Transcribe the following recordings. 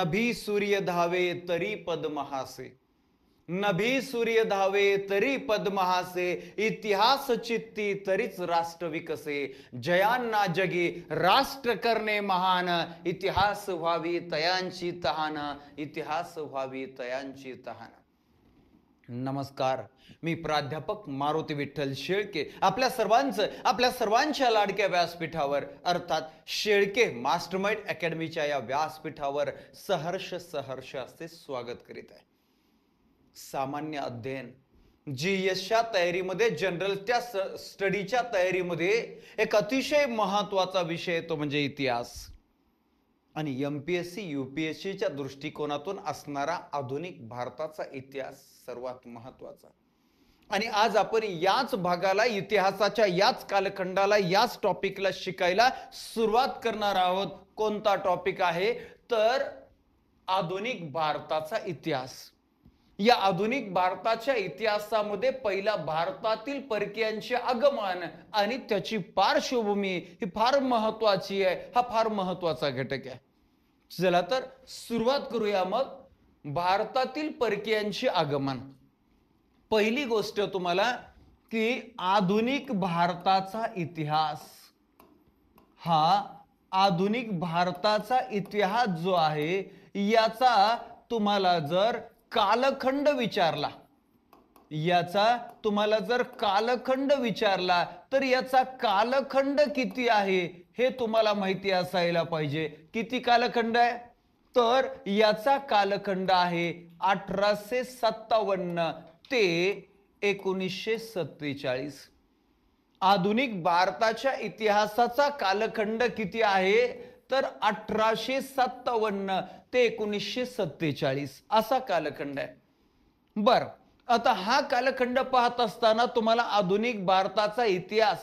नभी सूर्य धावे तरी पद्महासे, नभी सूर्य धावे तरी पद्महासे, इतिहास चित्ती तरीच राष्ट्र विकसे, जयांना जगी राष्ट्र करणे महान, इतिहास व्हावी तयांची तहान, इतिहास व्हावी तयांची तहान. नमस्कार, मी प्राध्यापक मारुती विठ्ठल शेळके आपल्या सर्वांच्या लाडक्या व्यासपीठावर अर्थात शेळके मास्टरमाइंड अकॅडमीच्या या व्यासपीठावर सहर्ष असे स्वागत करीत आहे. सामान्य अध्ययन जीएसच्या तयारीमध्ये, जनरल त्या स्टडीच्या तयारीमध्ये एक अतिशय महत्वाचा विषय तो म्हणजे इतिहास. आणि एमपीएससी यूपीएससीच्या दृष्टिकोनातून असणारा आधुनिक भारताचा इतिहास सर्वात महत्वाचा. आणि आज आपण याच भागाला, इतिहासाच्या याच कालखंडाला, याच टॉपिकला शिकायला सुरुवात करणार आहोत. कोणता टॉपिक आहे तर आधुनिक भारताचा इतिहास. या आधुनिक भारताच्या इतिहासामध्ये पहिला भारतातील परकीयांचे आगमन आणि त्याची पार्श्वभूमी ही फार महत्वाची आहे. हा फार महत्वाचा घटक आहे. चला तर सुरुवात करूया मग. भारतातील परकीयांचे आगमन. पहिली गोष्ट तुम्हाला की आधुनिक भारताचा इतिहास, हा आधुनिक भारताचा इतिहास जो आहे याचा तुम्हाला जर कालखंड विचारला, तर याचा कालखंड किती आहे हे तुम्हाला माहिती असायला पाहिजे. किती कालखंड आहे तर याचा कालखंड आहे 1857 ते 1947. आधुनिक भारताच्या इतिहासाचा कालखंड किती आहे तर 1857 ते 1947 असा कालखंड आहे. बर, आता हा कालखंड पाहत असताना तुम्हाला आधुनिक भारताचा इतिहास,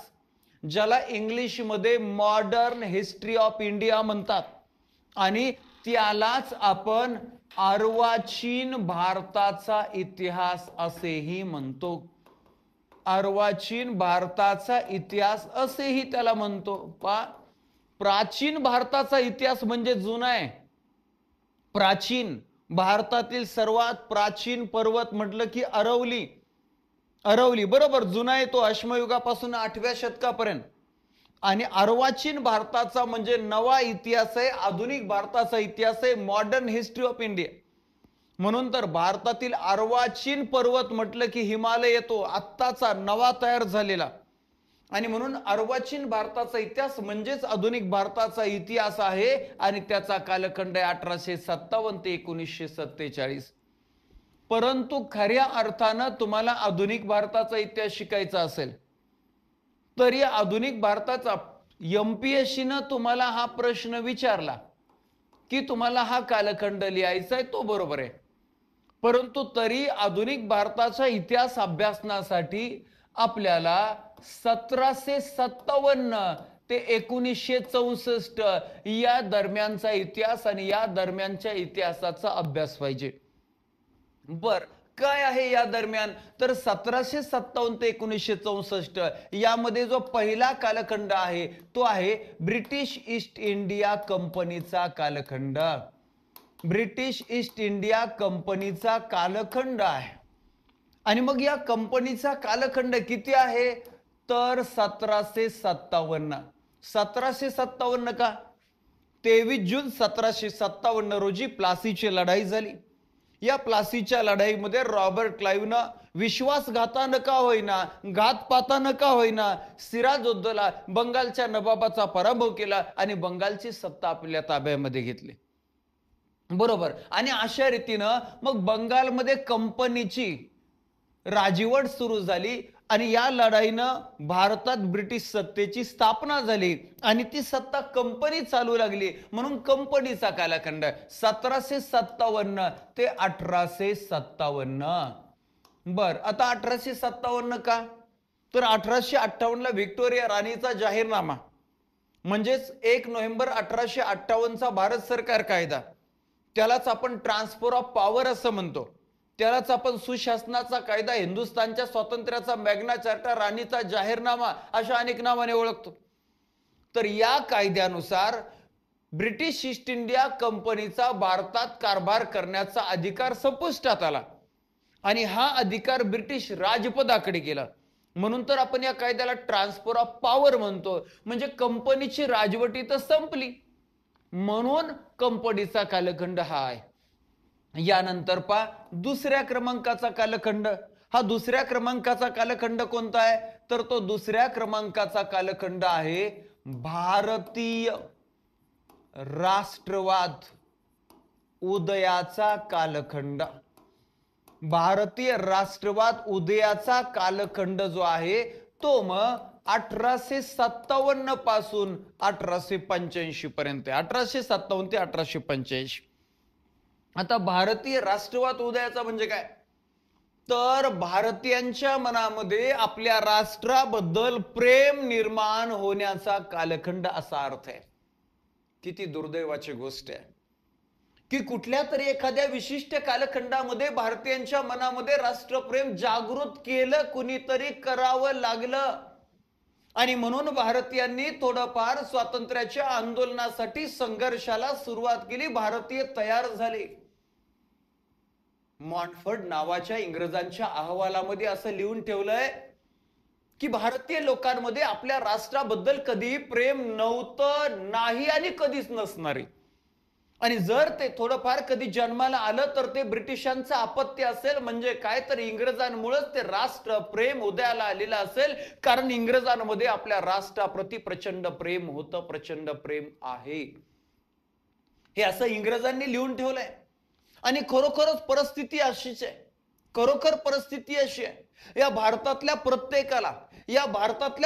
ज्याला इंग्लिश मध्ये मॉडर्न हिस्ट्री ऑफ इंडिया म्हणतात, आणि त्यालाच आपण अर्वाचीन भारताचा इतिहास असेही म्हणतो. अर्वाचीन भारताचा इतिहास असेही त्याला म्हणतो. प्राचीन भारताचा इतिहास म्हणजे जुना आहे. प्राचीन भारतातील सर्वात प्राचीन पर्वत म्हटलं की अरवली. बरोबर, जुना आहे तो, अश्मयुगापासून 8व्या शतकापर्यंत. आणि अर्वाचीन भारताचा म्हणजे नवा इतिहास आहे, आधुनिक भारताचा इतिहास आहे, मॉडर्न हिस्ट्री ऑफ इंडिया. म्हणून तर भारतातील अर्वाचीन पर्वत म्हटलं की हिमालय येतो, आत्ताचा नवा तयार झालेला. आणि म्हणून अर्वाचीन भारताचा इतिहास म्हणजेच आधुनिक भारताचा इतिहास आहे. आणि त्याचा कालखंड आहे 1857 ते 1947. परंतु खऱ्या अर्थानं तुम्हाला आधुनिक भारताचा इतिहास शिकायचा असेल तर या आधुनिक भारताचा एमपीएससी न तुम्हाला हा प्रश्न विचारला की तुम्हाला हा कालखंड लिहायचा आहे, तो बरोबर आहे. परंतु तरी आधुनिक भारताचा इतिहास अभ्यासण्यासाठी आपल्याला 1757 ते 1964 या दरम्यानचा इतिहास आणि या दरम्यानच्या इतिहासाचा अभ्यास पाहिजे. बर, काय आहे या दरम्यान तर 1757 ते 1964 यामध्ये जो पहिला कालखंड आहे तो आहे ब्रिटिश ईस्ट इंडिया कंपनीचा कालखंड. ब्रिटिश ईस्ट इंडिया कंपनीचा कालखंड आहे. आणि मग या कंपनीचा कालखंड किती आहे तर 1757. 1757 का? 23 जून 1757 रोजी प्लासीची लढाई झाली. या प्लासीच्या लढाईमध्ये रॉबर्ट क्लाइव्हनं विश्वासघातानं का होईना, घातपातानं का होईना, सिराजउद्दौला बंगालच्या नवाबाचा पराभव केला आणि बंगालची सत्ता आपल्या ताब्यामध्ये घेतली. बरोबर. आणि अशा रीतीनं मग बंगालमध्ये कंपनीची राजवट सुरू झाली आणि या लढाईनं भारतात ब्रिटिश सत्तेची स्थापना झाली आणि ती सत्ता कंपनी चालू लागली. म्हणून कंपनीचा कालखंड 1757 ते 1857. बर, आता 1857 का तर 1858 ला व्हिक्टोरिया राणीचा जाहीरनामा म्हणजेच 1 नोव्हेंबर 1858 भारत सरकार कायदा, त्यालाच आपण ट्रान्सफर ऑफ पॉवर असं म्हणतो. त्यालाच आपण सुशासनाचा कायदा, हिंदुस्थानच्या स्वातंत्र्याचा मॅग्ना चार्टा, राणीचा जाहीरनामा अशा अनेक नावाने ओळखतो. तर या कायद्यानुसार ब्रिटिश ईस्ट इंडिया कंपनीचा भारतात कारभार करण्याचा अधिकार संपुष्टात आला आणि हा अधिकार ब्रिटिश राजपदाकडे गेला. म्हणून तर आपण या कायद्याला ट्रान्सफर ऑफ पॉवर म्हणतो. म्हणजे कंपनीची राजवटी तर संपली, म्हणून कंपनीचा कालखंड हा आहे. यानंतर पहा दुसऱ्या क्रमांकाचा कालखंड. हा दुसऱ्या क्रमांकाचा कालखंड कोणता आहे, तर तो दुसऱ्या क्रमांकाचा कालखंड आहे भारतीय राष्ट्रवाद उदयाचा कालखंड. भारतीय राष्ट्रवाद उदयाचा कालखंड जो आहे तो मग 1857 पासून 1885 पर्यंत, 1857 ते 1885. आता भारतीय राष्ट्रवाद उदयाचा म्हणजे काय, तर भारतीयांच्या मनामध्ये आपल्या राष्ट्राबद्दल प्रेम निर्माण होण्याचा कालखंड असा अर्थ आहे. किती दुर्दैवाची गोष्ट आहे की कुठल्या तरी एखाद्या विशिष्ट कालखंडामध्ये भारतीयांच्या मनामध्ये राष्ट्रप्रेम जागृत केलं, कुणीतरी करावं लागलं आणि म्हणून भारतीयांनी थोडंफार स्वातंत्र्याच्या आंदोलनासाठी संघर्षाला सुरुवात केली. भारतीय तयार झाले. मॉन्टफर्ड नावाच्या इंग्रजांच्या अहवालामध्ये असं लिहून ठेवलंय की भारतीय लोकांमध्ये आपल्या राष्ट्राबद्दल कधी प्रेम नव्हतं, नाही आणि कधीच नसणारे. आणि जर ते थोडंफार कधी जन्माला आलं तर ते ब्रिटिशांचं अपत्य असेल. म्हणजे काय, तर इंग्रजांमुळेच ते राष्ट्र प्रेम उदयाला आलेलं असेल, कारण इंग्रजांमध्ये आपल्या राष्ट्राप्रती प्रचंड प्रेम होतं, प्रचंड प्रेम आहे. हे असं इंग्रजांनी लिहून ठेवलंय. आणि खरोखरच परिस्थिती अशीच आहे. खरोखर परिस्थिती अशी आहे, या भारतातल्या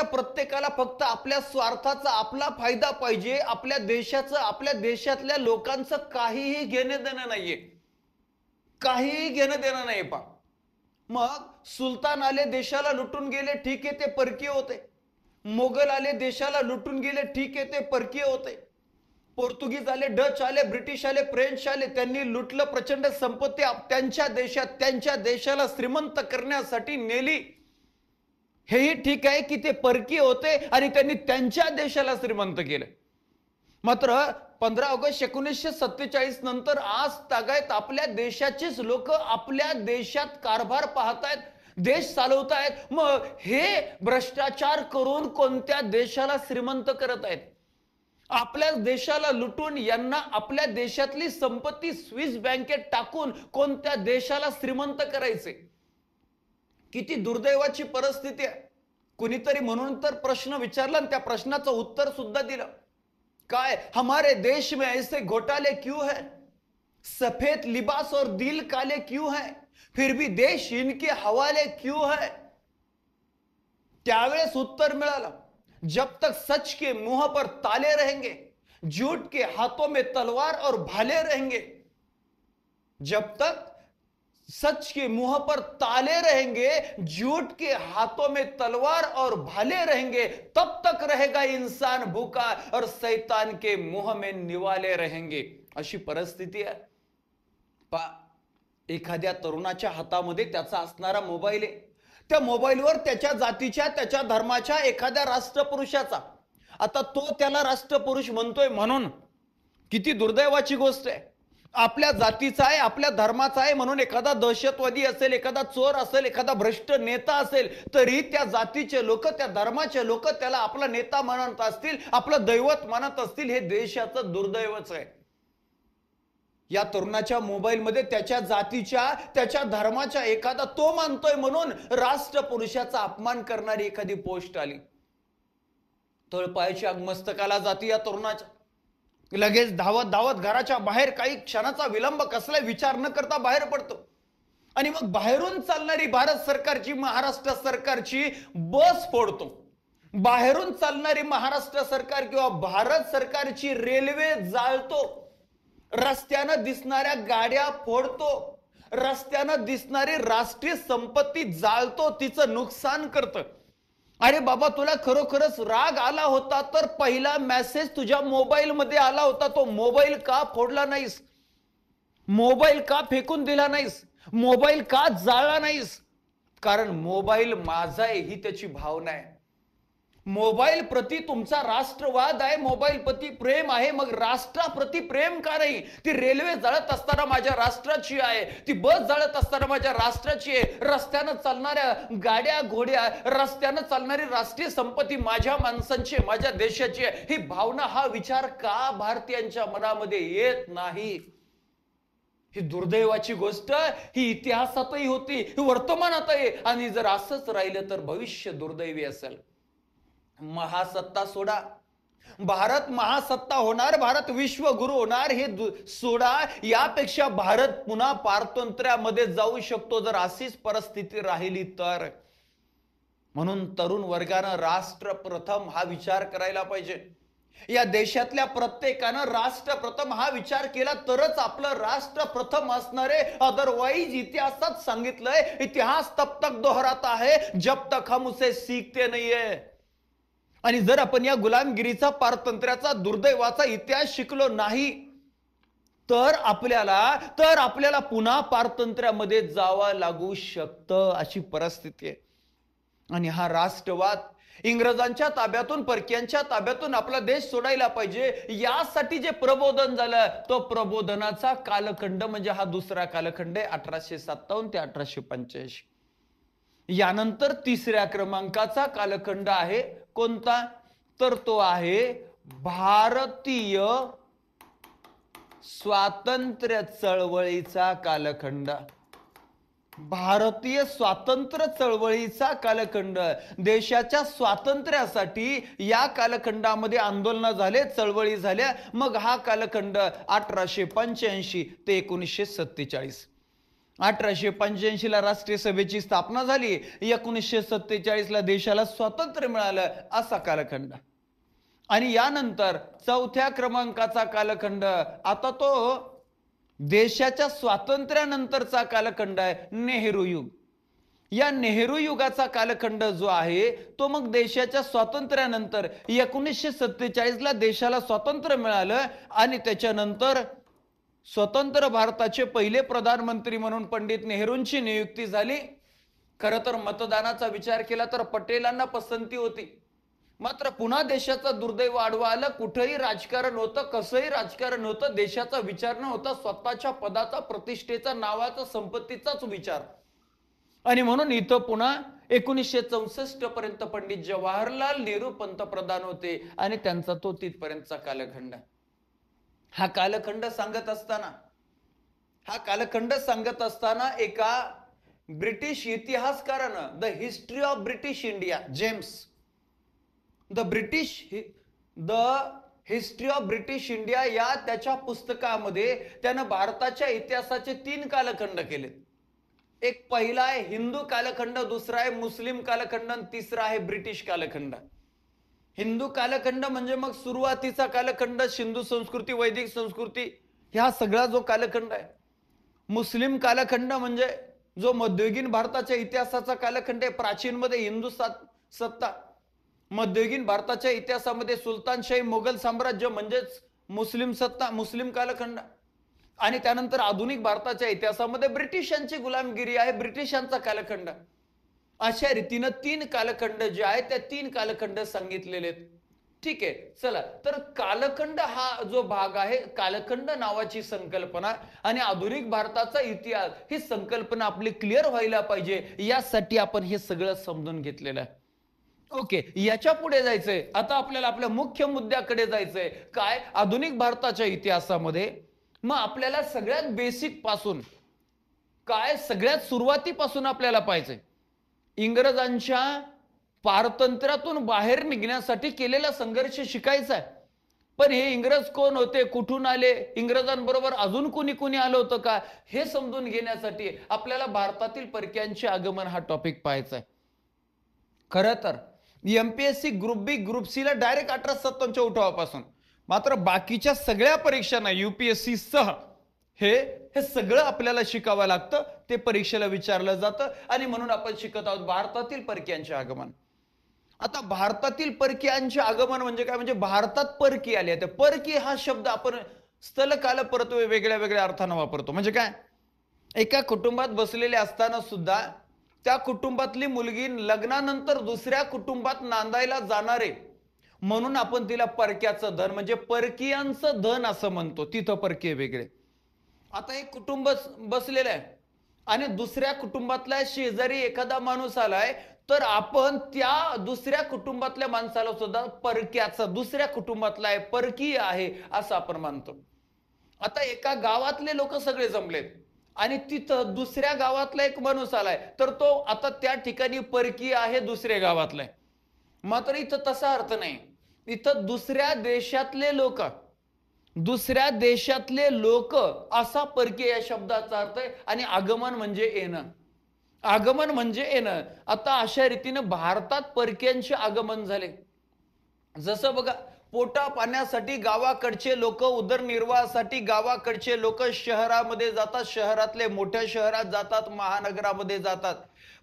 प्रत्येकाला फक्त आपल्या स्वार्थाचा, आपला फायदा पाहिजे. आपल्या देशाचं, आपल्या देशातल्या लोकांचं काहीही घेणं देणं नाहीये, काहीही घेणं देणं नाही. पा मग सुलतान आले, देशाला लुटून गेले, ठीक आहे, ते परकीय होते. मोगल आले, देशाला लुटून गेले, ठीक आहे, ते परकीय होते. पोर्तुगीज आले, डच आले, ब्रिटिश आले, फ्रेंच आले, त्यांनी लुटलं, प्रचंड संपत्ती त्यांच्या देशात, त्यांच्या देशाला श्रीमंत करण्यासाठी नेली. हेही ठीक आहे की ते परकीय होते आणि त्यांनी त्यांच्या देशाला श्रीमंत केलं. मात्र 15 ऑगस्ट 1947 नंतर आज तागायत आपल्या देशाचीच लोक आपल्या देशात कारभार पाहतायत, देश चालवतायत. मग हे भ्रष्टाचार करून कोणत्या देशाला श्रीमंत करत आहेत? आपल्या देशाला लुटून यांना आपल्या देशातली संपत्ती स्विस बँकेत टाकून कोणत्या देशाला श्रीमंत करायचे? किती दुर्दैवाची परिस्थिती आहे. कुणीतरी म्हणून तर प्रश्न विचारला आणि त्या प्रश्नाचं उत्तर सुद्धा दिलं. काय, हमारे देश में ऐसे घोटाले क्यों है, सफेद लिबास और दिल काले क्यों है, फिर भी देश इनके हवाले क्यों है? त्यावेळेस उत्तर मिळालं, जब तक सच के मुंह पर ताले रहेंगे, झूठ के हाथों में तलवार और भाले रहेंगे, जब तक सच के मुंह पर ताले रहेंगे, झूठ के हाथों में तलवार और भाले रहेंगे, तब तक रहेगा इंसान भूखा और शैतान के मुंह में निवाले रहेंगे. अशी परिस्थिती आहे. एखाद्या तरुणाच्या हातामध्ये त्याचा असणारा मोबाईल आहे, त्या मोबाईलवर त्याच्या जातीच्या, त्याच्या धर्माच्या एखाद्या राष्ट्रपुरुषाचा, आता तो त्याला राष्ट्रपुरुष म्हणतोय. म्हणून किती दुर्दैवाची गोष्ट आहे. आपल्या जातीचा आहे, आपल्या धर्माचा आहे म्हणून एखादा दहशतवादी असेल, एखादा चोर असेल, एखादा भ्रष्ट नेता असेल, तरी त्या जातीचे लोक, त्या धर्माचे लोक त्याला आपला नेता मानत असतील, आपलं दैवत मानत असतील. हे देशाचं दुर्दैवच आहे. या तरुणाच्या मोबाईलमध्ये त्याच्या जातीच्या, त्याच्या धर्माच्या एखादा तो मानतोय म्हणून राष्ट्रपुरुषाचा अपमान करणारी एखादी पोस्ट आली, तळपायाची आग मस्तकाला जाती या तरुणाच्या. लगेच धावत धावत घराच्या बाहेर, काही क्षणाचा विलंब कसला विचार न करता बाहेर पडतो. आणि मग बाहेरून चालणारी भारत सरकारची, महाराष्ट्र सरकारची बस फोडतो. बाहेरून चालणारी महाराष्ट्र सरकार किंवा भारत सरकारची रेल्वे जाळतो. रस्त्यानं दिसणाऱ्या गाड्या फोडतो. रस्त्यानं दिसणारी राष्ट्रीय संपत्ती जाळतो, तिचं नुकसान करतं. अरे बाबा, तुला खरोखरच राग आला होता तर पहिला मेसेज तुझ्या मोबाईल मध्ये आला होता, तो मोबाईल का फोडला नाहीस? मोबाईल का फेकून दिला नाहीस? मोबाईल का जाळला नाहीस? कारण मोबाईल माझा आहे ही त्याची भावना आहे. मोबाईल प्रती तुमचा राष्ट्रवाद आहे, मोबाईल प्रती प्रेम आहे, मग राष्ट्राप्रती प्रेम का नाही? ती रेल्वे जळत असताना माझ्या राष्ट्राची आहे, ती बस जळत असताना माझ्या राष्ट्राची आहे, रस्त्यानं चालणाऱ्या गाड्या घोड्या, रस्त्यानं चालणारी राष्ट्रीय संपत्ती माझ्या माणसांची, माझ्या देशाची आहे, ही भावना, हा विचार का भारतीयांच्या मनामध्ये येत नाही? ही दुर्दैवाची गोष्ट, ही इतिहासातही होती, ही वर्तमानातही, आणि जर असंच राहिलं तर भविष्य दुर्दैवी असेल. महासत्ता सोडा, भारत महासत्ता होणार, भारत विश्वगुरु होणार हे सोडा, यापेक्षा भारत पुन्हा पारतंत्र्यामध्ये जाऊ शकतो जर अशीच परिस्थिती राहिली तर. म्हणून तरुण वर्गानं राष्ट्र प्रथम हा विचार करायला पाहिजे. या देशातल्या प्रत्येकानं राष्ट्र प्रथम हा विचार केला तरच आपलं राष्ट्र प्रथम असणार आहे. अदरवाईज इतिहासात सांगितलंय, इतिहास तब तक दोहराता है जब तक हम उसे सीखते नहीं है. आणि जर आपण या गुलामगिरीचा, पारतंत्र्याचा, दुर्दैवाचा इतिहास शिकलो नाही तर आपल्याला पुन्हा पारतंत्र्यामध्ये जावं लागू शकतं, अशी परिस्थिती आहे. आणि हा राष्ट्रवाद इंग्रजांच्या ताब्यातून, परकीयांच्या ताब्यातून आपला देश सोडायला पाहिजे, यासाठी जे प्रबोधन झालं, तो प्रबोधनाचा कालखंड म्हणजे हा दुसरा कालखंड आहे, 1857 ते 1885. यानंतर तिसऱ्या क्रमांकाचा कालखंड आहे कोणता? तर तो आहे भारतीय स्वातंत्र्य चळवळीचा कालखंड. भारतीय स्वातंत्र्य चळवळीचा कालखंड. देशाच्या स्वातंत्र्यासाठी या कालखंडामध्ये आंदोलन झाले, चळवळी झाल्या. मग हा कालखंड 1885 ते 1947. 1885 ला राष्ट्रीय सभेची स्थापना झाली, 1947 ला देशाला स्वातंत्र्य मिळालं, असा कालखंड. आणि यानंतर चौथ्या क्रमांकाचा कालखंड, आता तो देशाच्या स्वातंत्र्यानंतरचा कालखंड आहे, नेहरू युग. या नेहरू युगाचा कालखंड जो आहे तो मग देशाच्या स्वातंत्र्यानंतर 1947 ला देशाला स्वातंत्र्य मिळालं आणि त्याच्यानंतर स्वतंत्र भारताचे पहिले प्रधानमंत्री म्हणून पंडित नेहरूंची नियुक्ती झाली. खरं तर मतदानाचा विचार केला तर पटेलांना पसंती होती, मात्र पुन्हा देशाचा दुर्दैव आडवा आलं. कुठेही राजकारण होतं, कसंही राजकारण होतं, देशाचा विचार न होता स्वतःच्या पदाचा, प्रतिष्ठेचा, नावाचा, संपत्तीचाच विचार. आणि म्हणून इथं पुन्हा 1964 पर्यंत पंडित जवाहरलाल नेहरू पंतप्रधान होते आणि त्यांचा तो तिथपर्यंतचा कालखंड. हा कालखंड सांगत असताना एका ब्रिटिश इतिहासकारानं, the history of British India, James, the history of British India, या त्याच्या पुस्तकामध्ये त्यानं भारताच्या इतिहासाचे 3 कालखंड केलेत. एक पहिला आहे हिंदू कालखंड, दुसरा आहे मुस्लिम कालखंड आणि तिसरा आहे ब्रिटिश कालखंड. हिंदू कालखंड म्हणजे मग सुरुवातीचा कालखंड, सिंधू संस्कृती, वैदिक संस्कृती, ह्या सगळा जो कालखंड आहे. मुस्लिम कालखंड म्हणजे जो मध्ययुगीन भारताच्या इतिहासाचा कालखंड आहे. प्राचीन मध्ये हिंदू सत्ता, मध्ययुगीन भारताच्या इतिहासामध्ये सुलतानशाही, मोगल साम्राज्य म्हणजेच मुस्लिम सत्ता, मुस्लिम कालखंड. आणि त्यानंतर आधुनिक भारताच्या इतिहासामध्ये ब्रिटिशांची गुलामगिरी आहे, ब्रिटिशांचा कालखंड. अशा रीतीनं 3 कालखंड जे आहेत त्या 3 कालखंड सांगितलेले आहेत. ठीक आहे, चला तर कालखंड हा जो भाग आहे, कालखंड नावाची संकल्पना आणि आधुनिक भारताचा इतिहास, ही संकल्पना आपली क्लिअर व्हायला पाहिजे, यासाठी आपण हे सगळं समजून घेतलेलं आहे. ओके, याच्या पुढे जायचंय. आता आपल्याला आपल्या मुख्य मुद्द्याकडे जायचंय. काय? आधुनिक भारताच्या इतिहासामध्ये मग आपल्याला सगळ्यात बेसिक पासून, काय सगळ्यात सुरुवातीपासून आपल्याला पाहिजे इंग्रजांच्या पारतंत्र्यातून बाहेर निघण्यासाठी केलेला संघर्ष शिकायचा आहे. पण हे इंग्रज कोण होते, कुठून आले, इंग्रजांबरोबर अजून कुणी आलं होतं का, हे समजून घेण्यासाठी आपल्याला भारतातील परकीयांचे आगमन हा टॉपिक पाहायचा आहे. खरं तर एमपीएससी ग्रुप बी, ग्रुप सी ला डायरेक्ट 1857च्या उठावापासून, मात्र बाकीच्या सगळ्या परीक्षांना यूपीएससी सह हे सगळं आपल्याला शिकावं लागतं. ते परीक्षेला विचारलं जातं आणि म्हणून आपण शिकत आहोत भारतातील परकीयांचे आगमन. आता भारतातील परकीयांचे आगमन म्हणजे काय? म्हणजे भारतात परकी आले. तर परकी हा शब्द आपण स्थल काल परत्वे वेगळ्या वेगळ्या अर्थानं वापरतो. म्हणजे काय? एका कुटुंबात बसलेले असताना सुद्धा त्या कुटुंबातली मुलगी लग्नानंतर दुसऱ्या कुटुंबात नांदायला जाणारे, म्हणून आपण तिला परक्याचं धन म्हणजे परकीयांचं धन असं म्हणतो. तिथं परकीय वेगळे. आता एक कुटुंब बसलेलं आहे आणि दुसऱ्या कुटुंबातला शेजारी एखादा माणूस आलाय, तर आपण त्या दुसऱ्या कुटुंबातल्या माणसाला सुद्धा परक्याचा, दुसऱ्या कुटुंबातला आहे, परकीय आहे असं आपण मानतो. आता एका गावातले लोक सगळे जमलेत आणि तिथं दुसऱ्या गावातला एक माणूस आलाय, तर तो आता त्या ठिकाणी परकीय आहे, दुसऱ्या गावातला आहे. मात्र इथं तसा अर्थ नाही. इथं दुसऱ्या देशातले लोक असा परकीय या शब्दाचा अर्थ आहे. आणि आगमन म्हणजे येणं. आगमन म्हणजे येणं. आता अशा रीतीनं भारतात परकीयांचे आगमन झाले. जसं बघा, पोटा पाण्यासाठी गावाकडचे लोक, उदरनिर्वाहासाठी गावाकडचे लोक शहरामध्ये जातात, शहरातले मोठ्या शहरात जातात, महानगरामध्ये जातात.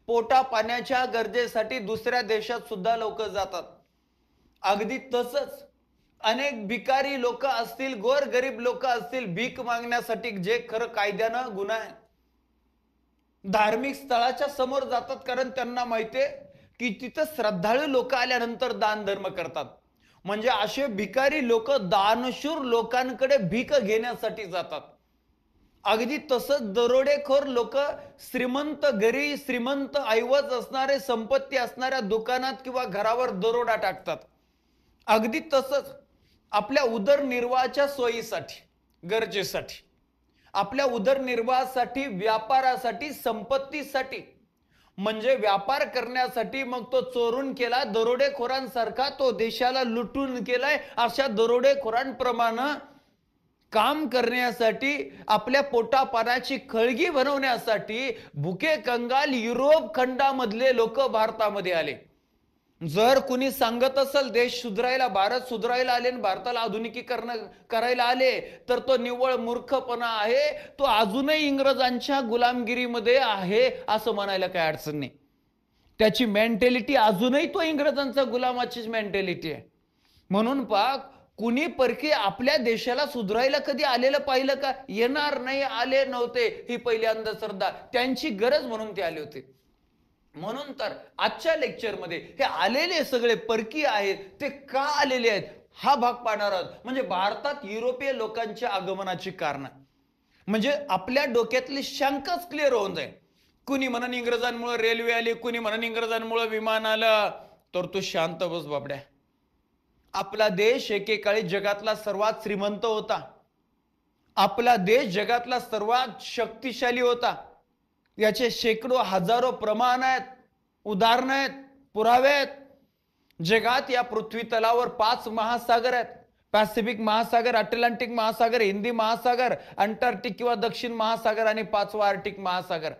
पोटा पाण्याच्या गरजेसाठी दुसऱ्या देशात सुद्धा लोक जातात. अगदी तसंच अनेक भिकारी लोक असतील, गोरगरीब लोक असतील, भीक मागण्यासाठी, जे खरं कायद्यानं गुन्हा आहे, धार्मिक स्थळाच्या समोर जातात, कारण त्यांना माहितीये की तिथं श्रद्धाळू लोक आल्यानंतर दान धर्म करतात. म्हणजे असे भिकारी लोक दानशूर लोकांकडे भीक घेण्यासाठी जातात. अगदी तसंच दरोडेखोर लोक श्रीमंत घरी, श्रीमंत ऐवज असणारे, संपत्ती असणाऱ्या दुकानात किंवा घरावर दरोडा टाकतात. अगदी तसंच आपल्या उदरनिर्वाहाच्या सोयीसाठी, गरजेसाठी, आपल्या उदरनिर्वाहासाठी, व्यापारासाठी, संपत्तीसाठी, म्हणजे व्यापार करण्यासाठी, मग तो चोरून केला, दरोडेखोरांसारखा तो देशाला लुटून केलाय, अशा दरोडेखोरांप्रमाणे काम करण्यासाठी, आपल्या पोटापाण्याची खळगी बनवण्यासाठी भुके कंगाल युरोप खंडामधले लोक भारतामध्ये आले. जर कुणी सांगत असेल देश सुधारायला, भारत सुधारायला आले आणि भारताला आधुनिकीकरण करायला आले, तर तो निव्वळ मूर्खपणा आहे. तो अजूनही इंग्रजांच्या गुलामगिरीमध्ये आहे असं म्हणायला काही अडचण नाही. त्याची मेंटॅलिटी अजूनही तो इंग्रजांचा गुलामाचीच मेंटॅलिटी आहे. म्हणून पाक कुणी परकीय आपल्या देशाला सुधारायला कधी आलेलं पाहिलं का? येणार नाही, आले नव्हते. ही पहिली अंधश्रद्धा. त्यांची गरज म्हणून ते आले होते. म्हणून तर आजच्या लेक्चरमध्ये हे आलेले सगळे परकीय आहेत, ते का आलेले आहेत हा भाग पाहणार आहोत. म्हणजे भारतात युरोपीय लोकांच्या आगमनाची कारण, म्हणजे आपल्या डोक्यातली शंकाच क्लिअर होऊन जाईल. कुणी म्हणून इंग्रजांमुळे रेल्वे आली, कुणी म्हणून इंग्रजांमुळे विमान आलं, तर तू शांत बस बाबड्या. आपला देश एकेकाळी जगातला सर्वात श्रीमंत होता. आपला देश जगातला सर्वात शक्तिशाली होता. याचे शेकडो हजारो प्रमाण आहेत, उदाहरणं आहेत, पुरावे आहेत. जगात या पृथ्वी तलावर 5 महासागर आहेत. पॅसिफिक महासागर, अटलांटिक महासागर, हिंदी महासागर, अंटार्क्टिक किंवा दक्षिण महासागर आणि 5वा आर्टिक महासागर.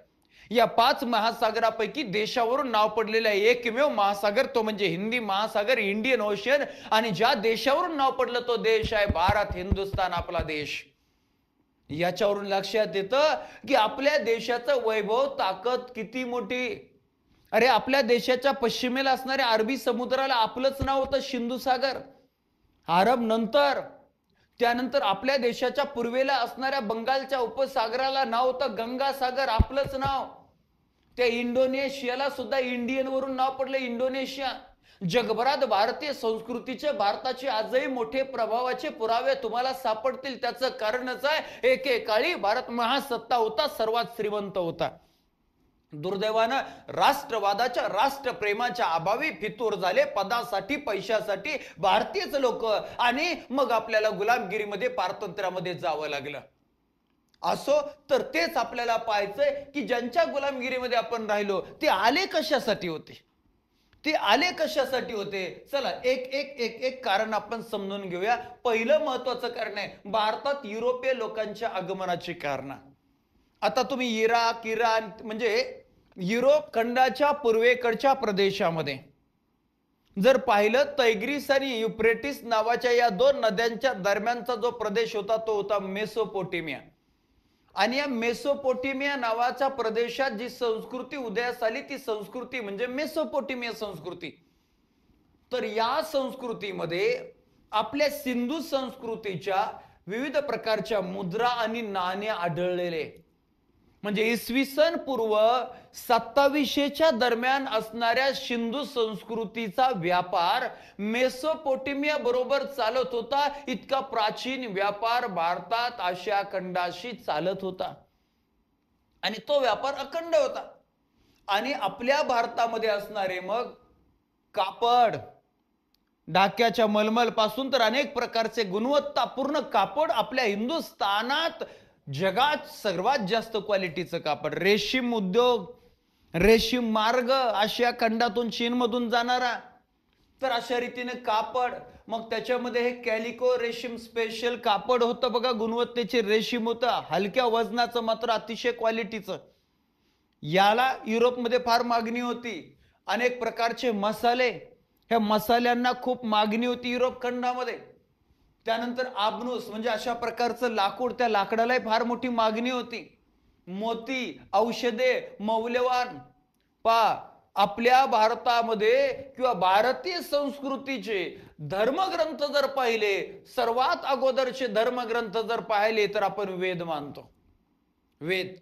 या 5 महासागरापैकी देशावरून नाव पडलेलं आहे एकमेव महासागर, तो म्हणजे हिंदी महासागर, इंडियन ओशन. आणि ज्या देशावरून नाव पडलं तो देश आहे भारत, हिंदुस्थान, आपला देश. याच्यावरून लक्षात येतं की आपल्या देशाचं वैभव, ताकद किती मोठी. अरे आपल्या देशाच्या पश्चिमेला असणाऱ्या अरबी समुद्राला आपलंच नाव होतं सिंधू सागर. अरब नंतर, त्यानंतर आपल्या देशाच्या पूर्वेला असणाऱ्या बंगालच्या उपसागराला नाव होतं गंगा सागर, आपलंच नाव. त्या इंडोनेशियाला सुद्धा इंडियन वरून नाव पडलं, इंडोनेशिया. जगभरात भारतीय संस्कृतीचे, भारताचे आजही मोठे प्रभावाचे पुरावे तुम्हाला सापडतील. त्याचं कारणच आहे एकेकाळी भारत महासत्ता होता, सर्वात श्रीमंत होता. दुर्दैवानं राष्ट्रवादाच्या, राष्ट्रप्रेमाच्या अभावी फितूर झाले पदासाठी, पैशासाठी भारतीयच लोक, आणि मग आपल्याला गुलामगिरीमध्ये, पारतंत्र्यामध्ये जावं लागलं. असो, तर तेच आपल्याला पाहायचंय की ज्यांच्या गुलामगिरीमध्ये आपण राहिलो ते आले कशासाठी होते, ते आले कशासाठी होते. चला एक एक एक एक कारण आपण समजून घेऊया. पहिलं महत्वाचं कारण आहे भारतात युरोपीय लोकांच्या आगमनाची कारण. आता तुम्ही इराक, इराण म्हणजे युरोप खंडाच्या पूर्वेकडच्या प्रदेशामध्ये जर पाहिलं, तैग्रिस आणि युफ्रेटिस नावाच्या या 2 नद्यांच्या दरम्यानचा जो प्रदेश होता तो होता मेसोपोटेमिया. आणि या मेसोपोटेमिया नावाच्या प्रदेशात जी संस्कृती उदयास आली ती संस्कृती म्हणजे मेसोपोटेमिया संस्कृती. तर या संस्कृतीमध्ये आपल्या सिंधू संस्कृतीच्या विविध प्रकारच्या मुद्रा आणि नाणे आढळलेले. म्हणजे इसवी सन पूर्व 2700च्या दरम्यान असणाऱ्या सिंधू संस्कृतीचा व्यापार मेसोपोटेमिया बरोबर चालत होता. इतका प्राचीन व्यापार भारतात आशिया खंडाशी चालत होता आणि तो व्यापार अखंड होता. आणि आपल्या भारतामध्ये असणारे मग कापड, ढाक्याच्या मलमल पासून तर अनेक प्रकारचे गुणवत्तापूर्ण कापड आपल्या हिंदुस्थानात जगात सर्वात जास्त क्वालिटीचं कापड, रेशीम उद्योग, रेशीम मार्ग आशिया खंडातून चीन मधून जाणारा, तर अशा रीतीने कापड, मग त्याच्यामध्ये हे कॅलिको रेशीम स्पेशल कापड होतं बघा, गुणवत्तेचे रेशीम होतं, हलक्या वजनाचं मात्र अतिशय क्वालिटीचं. याला युरोपमध्ये फार मागणी होती. अनेक प्रकारचे मसाले, ह्या मसाल्यांना खूप मागणी होती युरोप खंडामध्ये. त्यानंतर आबनूस म्हणजे अशा प्रकारचं लाकूड, त्या लाकडालाही फार मोठी मागणी होती. मोती, औषधे, मौल्यवान आपल्या भारतामध्ये किंवा भारतीय संस्कृतीचे धर्मग्रंथ जर पाहिले, सर्वात अगोदरचे धर्मग्रंथ जर पाहिले तर आपण वेद मानतो. वेद,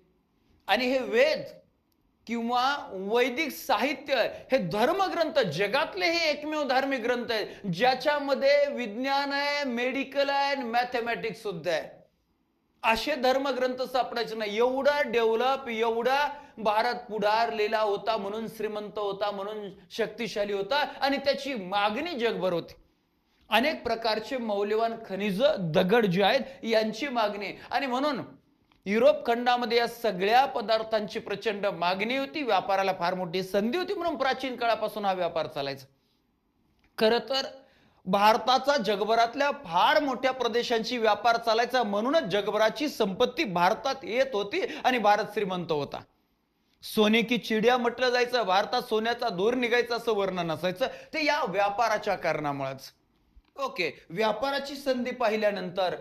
आणि हे वेद किंवा वैदिक साहित्य हे धर्मग्रंथ, जगातले हे एकमेव धार्मिक ग्रंथ आहे ज्याच्यामध्ये विज्ञान आहे, मेडिकल आहे, मॅथमॅटिक्स सुद्धा आहे. असे धर्मग्रंथ सापडायचे नाही. एवढा डेव्हलप, एवढा भारत पुढारलेला होता, म्हणून श्रीमंत होता, म्हणून शक्तिशाली होता, आणि त्याची मागणी जगभर होती. अनेक प्रकारचे मौल्यवान खनिज, दगड जे आहेत यांची मागणी, आणि म्हणून युरोप खंडामध्ये या सगळ्या पदार्थांची प्रचंड मागणी होती. व्यापाराला फार मोठी संधी होती, म्हणून प्राचीन काळापासून हा व्यापार चालायचा. खर तर भारताचा जगभरातल्या फार मोठ्या प्रदेशांची व्यापार चालायचा, म्हणूनच जगभराची संपत्ती भारतात येत होती आणि भारत श्रीमंत होता. सोने की चिडिया म्हटलं जायचं, भारतात सोन्याचा धूर निघायचा असं वर्णन असायचं, ते या व्यापाराच्या कारणामुळेच. ओके, व्यापाराची संधी पाहिल्यानंतर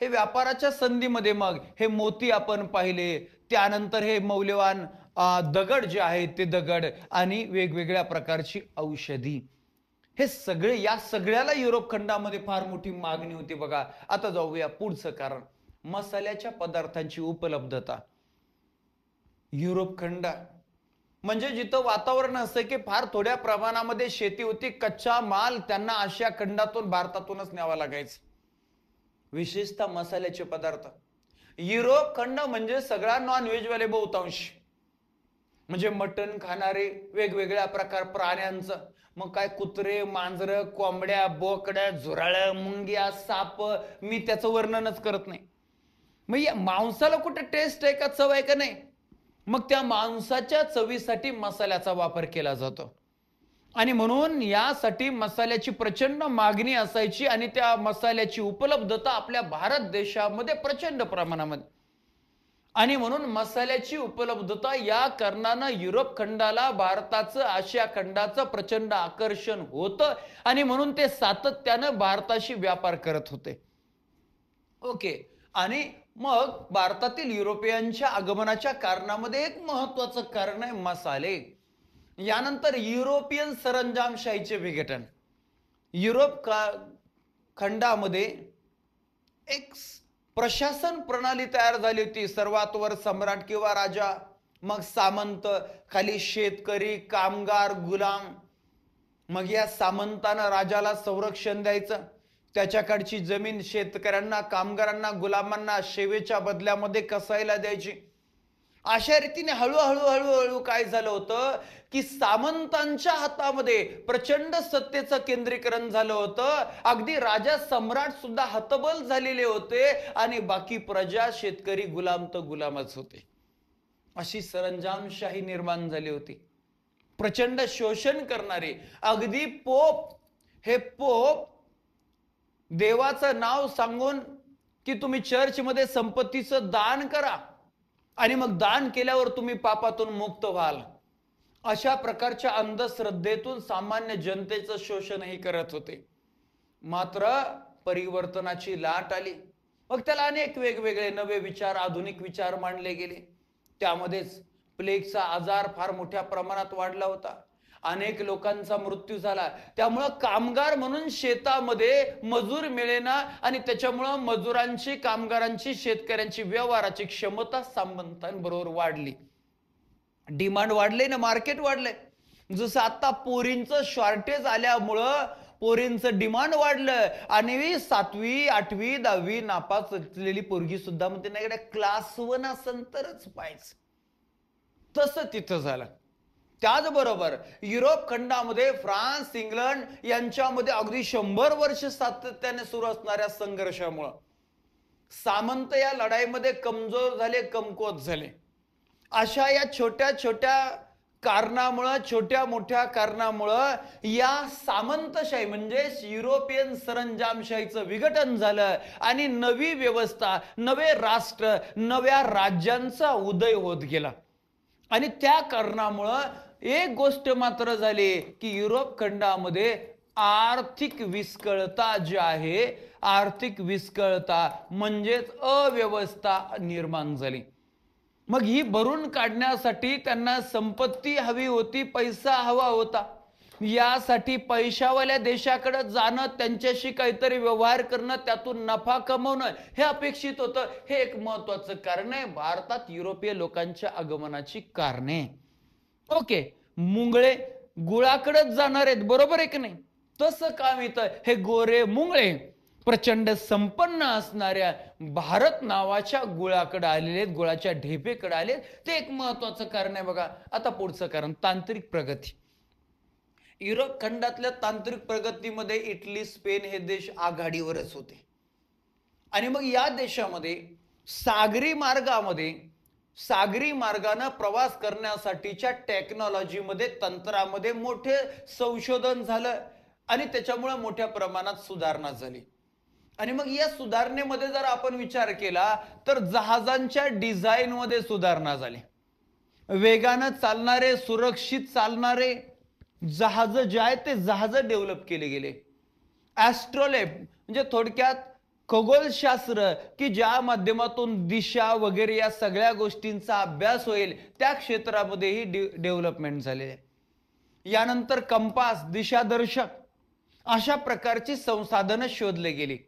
हे व्यापाराच्या संधीमध्ये मग हे मोती आपण पाहिले, त्यानंतर हे मौल्यवान दगड जे आहेत ते दगड, आणि वेगवेगळ्या प्रकारची औषधी, हे सगळे, या सगळ्याला युरोप खंडामध्ये फार मोठी मागणी होती बघा. आता जाऊया पुढचं कारण, मसाल्याच्या पदार्थांची उपलब्धता. युरोप खंड म्हणजे जिथं वातावरण असं की फार थोड्या प्रमाणामध्ये शेती होती, कच्चा माल त्यांना आशिया खंडातून, भारतातूनच न्यावा लागायचा, विशेषतः मसाल्याचे पदार्थ. युरोप खंड म्हणजे सगळा नॉनव्हेज वाले बहुतांश, म्हणजे मटण खाणारे, वेगवेगळ्या प्रकार प्राण्यांचं, मग काय कुत्रे, मांजर, कोंबड्या, बोकड्या, झुराळ, मुंग्या, साप, मी त्याचं वर्णनच करत नाही. मग या मांसाला कुठे टेस्ट आहे का, चव आहे का नाही, मग त्या मांसाच्या चवीसाठी मसाल्याचा वापर केला जातो. आणि म्हणून यासाठी मसाल्याची प्रचंड मागणी असायची, आणि त्या मसाल्याची उपलब्धता आपल्या भारत देशामध्ये प्रचंड प्रमाणामध्ये, आणि म्हणून मसाल्याची उपलब्धता या कारणानं युरोप खंडाला भारताचं, आशिया खंडाचं प्रचंड आकर्षण होतं, आणि म्हणून ते सातत्यानं भारताशी व्यापार करत होते. ओके, आणि मग भारतातील युरोपियनच्या आगमनाच्या कारणामध्ये एक महत्वाचं कारण आहे मसाले. यानंतर युरोपियन सरंजामशाहीचे विघटन. युरोप खंडामध्ये एक प्रशासन प्रणाली तयार झाली होती. सर्वात वर सम्राट किंवा राजा, मग सामंत, खाली शेतकरी, कामगार, गुलाम. मग या सामंतानं राजाला संरक्षण द्यायचं, त्याच्याकडची जमीन शेतकऱ्यांना, कामगारांना, गुलामांना सेवेच्या बदल्यामध्ये कसायला द्यायची. अशा रीतीने हळूहळू हळूहळू काय झालं होतं की सामंतांच्या हातामध्ये प्रचंड सत्तेचं केंद्रीकरण झालं होतं. अगदी राजा सम्राट सुद्धा हतबल झालेले होते, आणि बाकी प्रजा, शेतकरी, गुलाम तर गुलामच होते. अशी सरंजामशाही निर्माण झाली होती. प्रचंड शोषण करणारे, अगदी पोप, हे पोप देवाचं नाव सांगून की तुम्ही चर्चमध्ये संपत्तीचं दान करा, आणि मग दान केल्यावर तुम्ही पापातून मुक्त व्हाल, अशा प्रकारच्या अंधश्रद्धेतून सामान्य जनतेचं शोषणही करत होते. मात्र परिवर्तनाची लाट आली, मग त्याला अनेक वेगवेगळे नवे विचार, आधुनिक विचार मांडले गेले. त्यामध्येच प्लेगचा आजार फार मोठ्या प्रमाणात वाढला होता, अनेक लोकांचा मृत्यू झाला. त्यामुळं कामगार म्हणून शेतामध्ये मजूर मिळेना आणि त्याच्यामुळं मजुरांची, कामगारांची, शेतकऱ्यांची व्यवहाराची क्षमता सामंतांबरोबर वाढली. डिमांड वाढले ना, मार्केट वाढलंय. जसं आता पोरींचं शॉर्टेज आल्यामुळं पोरींचं डिमांड वाढलं आणि 7वी 8वी 10वी नापास असलेली पोरगी सुद्धा म्हणते नाही क्लास 1 असेल तरच पाहिजे. तसं तिथं झालं. त्याचबरोबर युरोप खंडामध्ये फ्रान्स, इंग्लंड यांच्यामध्ये अगदी 100 वर्ष सातत्याने सुरू असणाऱ्या संघर्षामुळं सामंत या लढाईमध्ये कमजोर झाले, कमकुवत झाले. अशा या छोट्या छोट्या कारणामुळं, छोट्या मोठ्या कारणामुळं या सामंतशाही म्हणजे युरोपियन सरंजामशाहीचं विघटन झालं आणि नवी व्यवस्था, नवे राष्ट्र, नव्या राज्यांचा उदय होत गेला. आणि त्या कारणामुळं एक गोष्ट मात्र झाली की युरोप खंडामध्ये आर्थिक विस्कळता जी आहे, आर्थिक विस्कळता म्हणजेच अव्यवस्था निर्माण झाली. मग ही भरून काढण्यासाठी त्यांना संपत्ती हवी होती, पैसा हवा होता. यासाठी पैशावाल्या देशाकडे जाणं, त्यांच्याशी काहीतरी व्यवहार करणं, त्यातून नफा कमवणं हे अपेक्षित होतं. हे एक महत्वाचं कारण आहे भारतात युरोपीय लोकांच्या आगमनाची कारणे. ओके, मुंगळे गुळाकडेच जाणार आहेत, बरोबर आहे की नाही? तसं काम इथं हे गोरे मुंगळे प्रचंड संपन्न असणाऱ्या भारत नावाच्या गुळाकडे आलेले, गुळाच्या ढेपेकडे आले. ते एक महत्वाचं कारण आहे. बघा आता पुढचं कारण, तांत्रिक प्रगती. युरोप खंडातल्या तांत्रिक प्रगतीमध्ये इटली, स्पेन हे देश आघाडीवरच होते. आणि मग या देशामध्ये सागरी मार्गानं प्रवास करण्यासाठीच्या टेक्नॉलॉजीमध्ये, तंत्रामध्ये मोठे संशोधन झालं आणि त्याच्यामुळे मोठ्या प्रमाणात सुधारणा झाली. आणि मग या सुधारणेमध्ये जर आपण विचार केला तर जहाजांच्या डिझाईन मध्ये सुधारणा झाली. वेगानं चालणारे, सुरक्षित चालणारे जहाज जे आहेत ते जहाज डेव्हलप केले गेले. ॲस्ट्रोलेब म्हणजे थोडक्यात खगोलशास्त्र की ज्या माध्यमातून दिशा वगैरे या सगळ्या गोष्टींचा अभ्यास होईल त्या क्षेत्रामध्येही डेव्हलपमेंट झालेले. यानंतर कंपास, दिशादर्शक अशा प्रकारची संसाधनं शोधले गेली.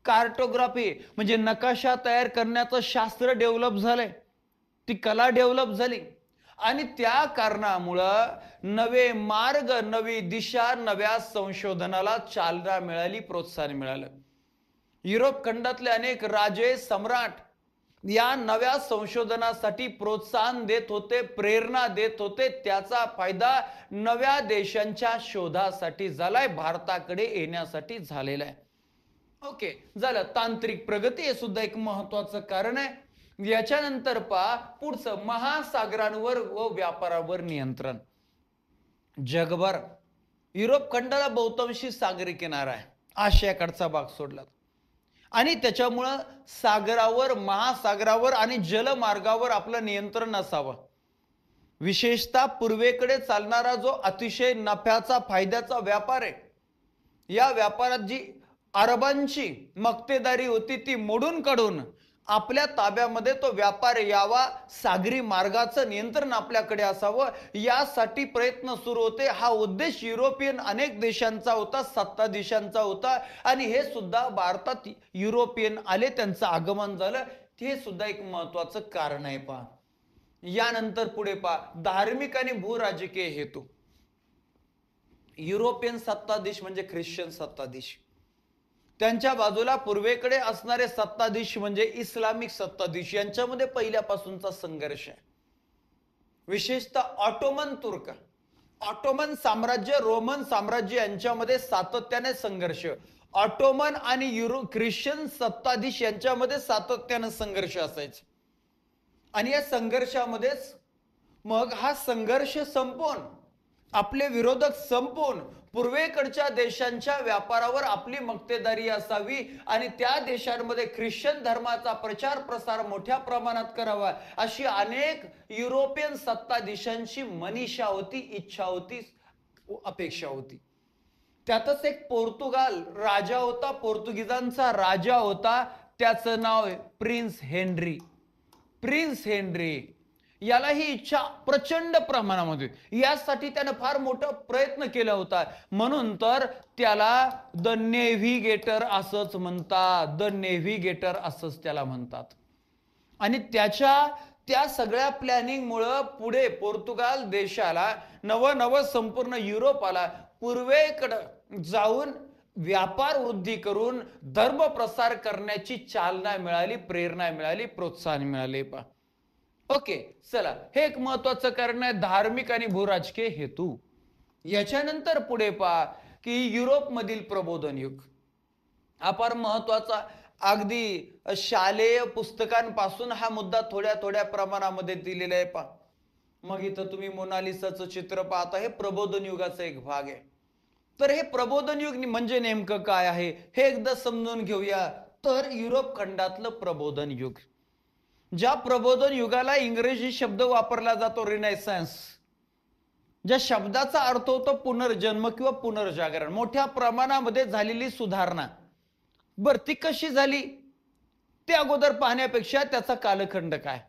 कार्टोग्राफी म्हणजे नकाशा तयार करण्याचं शास्त्र डेव्हलप झालंय, ती कला डेव्हलप झाली. आणि त्या कारणामुळं नवे मार्ग, नवी दिशा, नव्या संशोधनाला चालना मिळाली, प्रोत्साहन मिळालं. युरोप खंडातले अनेक राजे, सम्राट या नव्या संशोधनासाठी प्रोत्साहन देत होते, प्रेरणा देत होते. त्याचा फायदा नव्या देशांच्या शोधासाठी झालाय, भारताकडे येण्यासाठी झालेला आहे. ओके, झालं तांत्रिक प्रगती, हे सुद्धा एक महत्वाचं कारण आहे. याच्यानंतर पहा पुढचं, महासागरांवर व व्यापारावर नियंत्रण. जगभर युरोप खंडाला बहुतांशी सागरी किनारा आहे, आशियाकडचा भाग सोडला. आणि त्याच्यामुळं सागरावर, महासागरावर आणि जलमार्गावर आपलं नियंत्रण असावं. विशेषतः पूर्वेकडे चालणारा जो अतिशय नफ्याचा, फायद्याचा व्यापार आहे, या व्यापारात जी अरबांची मक्तेदारी होती ती मोडून काढून आपल्या ताब्यामध्ये तो व्यापार यावा, सागरी मार्गाचं नियंत्रण आपल्याकडे असावं, यासाठी प्रयत्न सुरू होते. हा उद्देश युरोपियन अनेक देशांचा होता, सत्ताधीशांचा होता. आणि हे सुद्धा भारतात युरोपियन आले, त्यांचं आगमन झालं, हे सुद्धा एक महत्वाचं कारण आहे. पहा यानंतर पुढे पहा, धार्मिक आणि भूराजकीय हेतू. युरोपियन सत्ताधीश म्हणजे ख्रिश्चन सत्ताधीश, त्यांच्या बाजूला पूर्वेकडे असणारे सत्ताधीश म्हणजे इस्लामिक सत्ताधीश, यांच्यामध्ये पहिल्यापासूनचा संघर्ष आहे. विशेषतः ऑटोमन तुर्क, ऑटोमन साम्राज्य, रोमन साम्राज्य यांच्यामध्ये सातत्याने संघर्ष. ऑटोमन आणि ख्रिश्चन सत्ताधीश यांच्यामध्ये सातत्याने संघर्ष असायचे. आणि या संघर्षामध्येच मग हा संघर्ष संपवून, आपले विरोधक संपवून पूर्वेकडच्या देशांच्या व्यापारावर आपली मक्तेदारी असावी आणि त्या देशांमध्ये ख्रिश्चन धर्माचा प्रचार प्रसार मोठ्या प्रमाणात करावा, अशी अनेक युरोपियन सत्ताधीशांची मनीषा होती, इच्छा होती, अपेक्षा होती. त्यातच एक पोर्तुगाल राजा होता, पोर्तुगीजांचा राजा होता, त्याचं नाव प्रिन्स हेनरी. प्रिन्स हेनरी याला ही इच्छा प्रचंड प्रमाणामध्ये, यासाठी त्यानं फार मोठा प्रयत्न केला होता. म्हणून तर त्याला द नेव्हिगेटर असंच म्हणतात, द नेव्हिगेटर असंच त्याला म्हणतात. आणि त्या सगळ्या प्लॅनिंगमुळं पुढे पोर्तुगाल देशाला नव संपूर्ण युरोपाला पूर्वेकडे जाऊन व्यापार वृद्धी करून धर्म प्रसार करण्याची चालना मिळाली, प्रेरणा मिळाली, प्रोत्साहन मिळाले. ओके, चला, हे एक महत्वाचं कारण आहे, धार्मिक आणि भूराजकीय हेतू. याच्यानंतर पुढे पहा की युरोपमधील प्रबोधन युग अपार महत्वाचा. अगदी शालेय पुस्तकांपासून हा मुद्दा थोड्या थोड्या प्रमाणामध्ये दिलेला आहे. पहा, मग इथं तुम्ही मोनालिसाचं चित्र पाहता, हे प्रबोधन युगाचा एक भाग आहे. तर हे प्रबोधन युग म्हणजे नेमकं काय आहे हे एकदा समजून घेऊया. तर युरोप खंडातलं प्रबोधन युग, ज्या प्रबोधन युगाला इंग्रजी शब्द वापरला जातो रिनेसान्स, ज्या शब्दाचा अर्थ होतो पुनर्जन्म किंवा पुनर्जागरण, मोठ्या प्रमाणामध्ये झालेली सुधारणा. बर, ती कशी झाली ते अगोदर पाहण्यापेक्षा त्याचा कालखंड काय.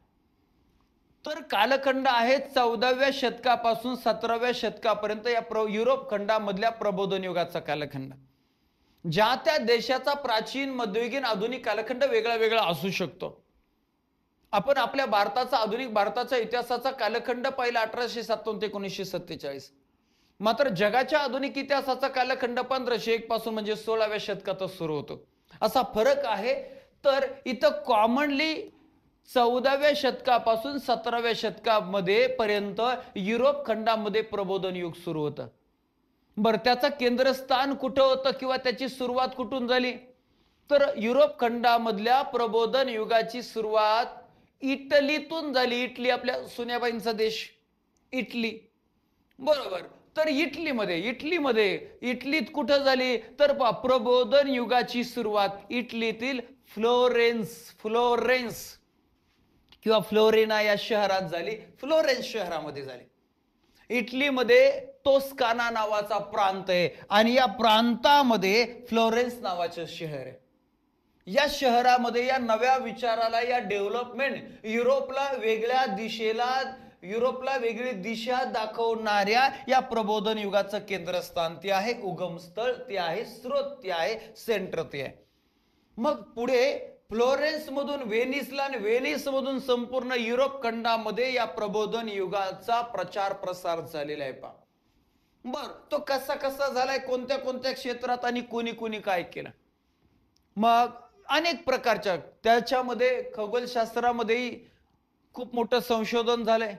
तर कालखंड आहे 14व्या शतकापासून 17व्या शतकापर्यंत या युरोप खंडामधल्या प्रबोधन युगाचा कालखंड. ज्या त्या देशाचा प्राचीन, मध्ययुगीन, आधुनिक कालखंड वेगळा वेगळा असू शकतो. आपण आपल्या भारताचा, आधुनिक भारताच्या इतिहासाचा कालखंड पाहिला 1857 ते 1947. मात्र जगाच्या आधुनिक इतिहासाचा कालखंड 1501 पासून म्हणजे 16व्या शतकातच सुरू होतो. असा फरक आहे. तर इथं कॉमनली 14व्या शतकापासून 17व्या शतकामध्ये पर्यंत युरोप खंडामध्ये प्रबोधन युग सुरू होतं. बरं, त्याचं केंद्रस्थान कुठं होतं किंवा त्याची सुरुवात कुठून झाली. तर युरोप खंडामधल्या प्रबोधन युगाची सुरुवात इटलीतून झाली. इटली आपल्या सुन्याबाईंचा देश, इटली, बरोबर. तर इटलीत कुठं झाली तर प्रबोधन युगाची सुरुवात इटलीतील फ्लोरेन्स किंवा फ्लोरिना या शहरात झाली, फ्लोरेन्स शहरामध्ये झाली. इटलीमध्ये तोस्काना नावाचा प्रांत आहे आणि या प्रांतामध्ये फ्लोरेन्स नावाचं शहर आहे. या शहरामध्ये या नव्या विचाराला, या डेव्हलपमेंट, युरोपला वेगळी दिशा दाखवणाऱ्या या प्रबोधन युगाचं केंद्रस्थान ते आहे, उगमस्थळ ते आहे, स्रोत ते आहे, सेंटर ते आहे. मग पुढे फ्लोरेन्स मधून व्हेनिसला आणि व्हेनिस मधून संपूर्ण युरोप खंडामध्ये या प्रबोधन युगाचा प्रचार प्रसार झालेला आहे. पहा, बर, तो कसा कसा झालाय, कोणत्या कोणत्या क्षेत्रात आणि कोणी कोणी काय केलं. मग अनेक प्रकारच्या, त्याच्यामध्ये खगोलशास्त्रामध्येही खूप मोठं संशोधन झालंय,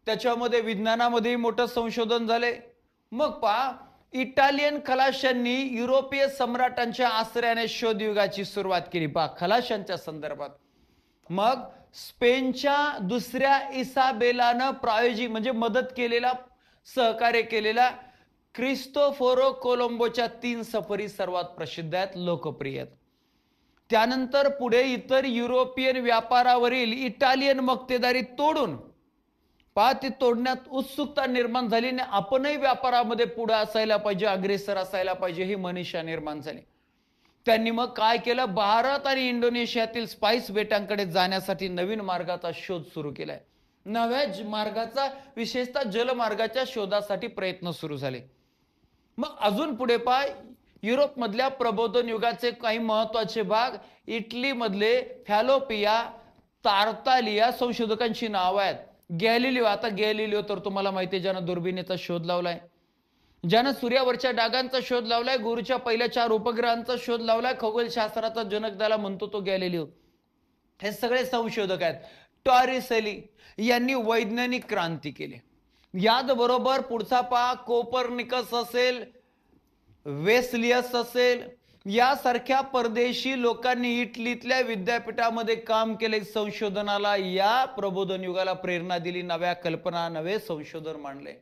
त्याच्यामध्ये विज्ञानामध्येही मोठं संशोधन झालंय. मग पहा, इटालियन खलाशांनी युरोपीय सम्राटांच्या आश्रयाने शोध युगाची सुरुवात केली. पहा, खलाशांच्या संदर्भात. मग स्पेनच्या दुसऱ्या इसाबेलानं प्रायोजिक म्हणजे मदत केलेला, सहकार्य केलेला क्रिस्तोफोरो कोलंबोच्या 3 सफरी सर्वात प्रसिद्ध आहेत, लोकप्रिय आहेत. त्यानंतर पुढे इतर युरोपियन व्यापारावरील इटालियन मक्तेदारी तोडून, पहा, ती तोडण्यात उत्सुकता निर्माण झाली आणि आपणही व्यापारामध्ये पुढे असायला पाहिजे, अग्रेसर असायला पाहिजे, ही मनीषा निर्माण झाली. त्यांनी मग काय केलं, भारत आणि इंडोनेशियातील स्पाइस बेटांकडे जाण्यासाठी नवीन मार्गाचा शोध सुरू केलाय. नव्या मार्गाचा, विशेषतः जलमार्गाच्या शोधासाठी प्रयत्न सुरू झाले. मग अजून पुढे पहा, युरोप मधल्या प्रबोधन युगाचे काही महत्वाचे भाग, इटली मधले फॅलोपिया, तार्तालिया संशोधकांची नाव आहेत. गॅलिलिओ, आता गॅलिलिओ तर तुम्हाला माहिती आहे, ज्यानं दुर्बिणीचा शोध लावलाय, ज्यानं सूर्यावरच्या डागांचा शोध लावलाय, गुरूच्या पहिल्या 4 उपग्रहांचा शोध लावलाय, खगोलशास्त्राचा जनक त्याला म्हणतो तो गॅलिलिओ. हे सगळे संशोधक आहेत. टॉरिसेली यांनी वैज्ञानिक क्रांती केली. याचबरोबर पुढचा पहा, कोपर्निकस असेल, वेस्लियस असेल, यासारख्या परदेशी लोकांनी इटलीतल्या विद्यापीठामध्ये काम केले, संशोधनाला, या प्रबोधन युगाला प्रेरणा दिली, नव्या कल्पना, नवे संशोधन मांडले.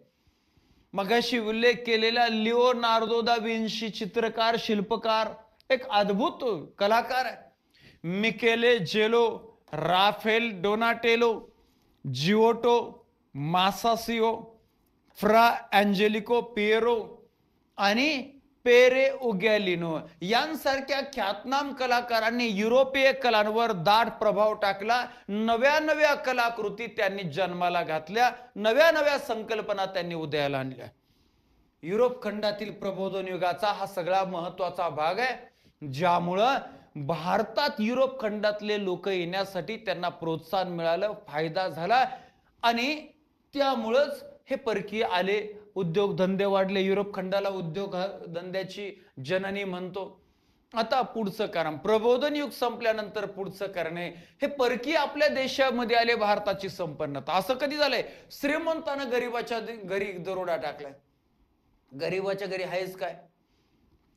मगाशी उल्लेख केलेला लिओनार्दो दा विंची, चित्रकार, शिल्पकार, एक अद्भुत कलाकार आहे. मिकेले जेलो, राफेल डोनाटेलो, जिओटो, मासासिओ, फ्रा अँजेलिको पिएरो आणि पेरे उगॅलिनो यांसारख्या ख्यातनाम कलाकारांनी युरोपीय कलांवर दाट प्रभाव टाकला. नव्या नव्या कलाकृती त्यांनी जन्माला घातल्या, नव्या नव्या संकल्पना त्यांनी उदयाला आणल्या. युरोप खंडातील प्रबोधन युगाचा हा सगळा महत्वाचा भाग आहे, ज्यामुळं भारतात युरोप खंडातले लोक येण्यासाठी त्यांना प्रोत्साहन मिळालं, फायदा झाला आणि त्यामुळंच हे परकीय आले, उद्योगधंदे वाढले. युरोप खंडाला उद्योग धंद्याची जननी म्हणतो. आता पुढचं कारण, प्रबोधन युग संपल्यानंतर पुढचं कारण आहे हे परकीय आपल्या देशामध्ये आले, भारताची संपन्नता. असं कधी झालंय? श्रीमंतानं गरीबाच्या घरी दरोडा टाकलाय. गरीबाच्या घरी आहेच काय?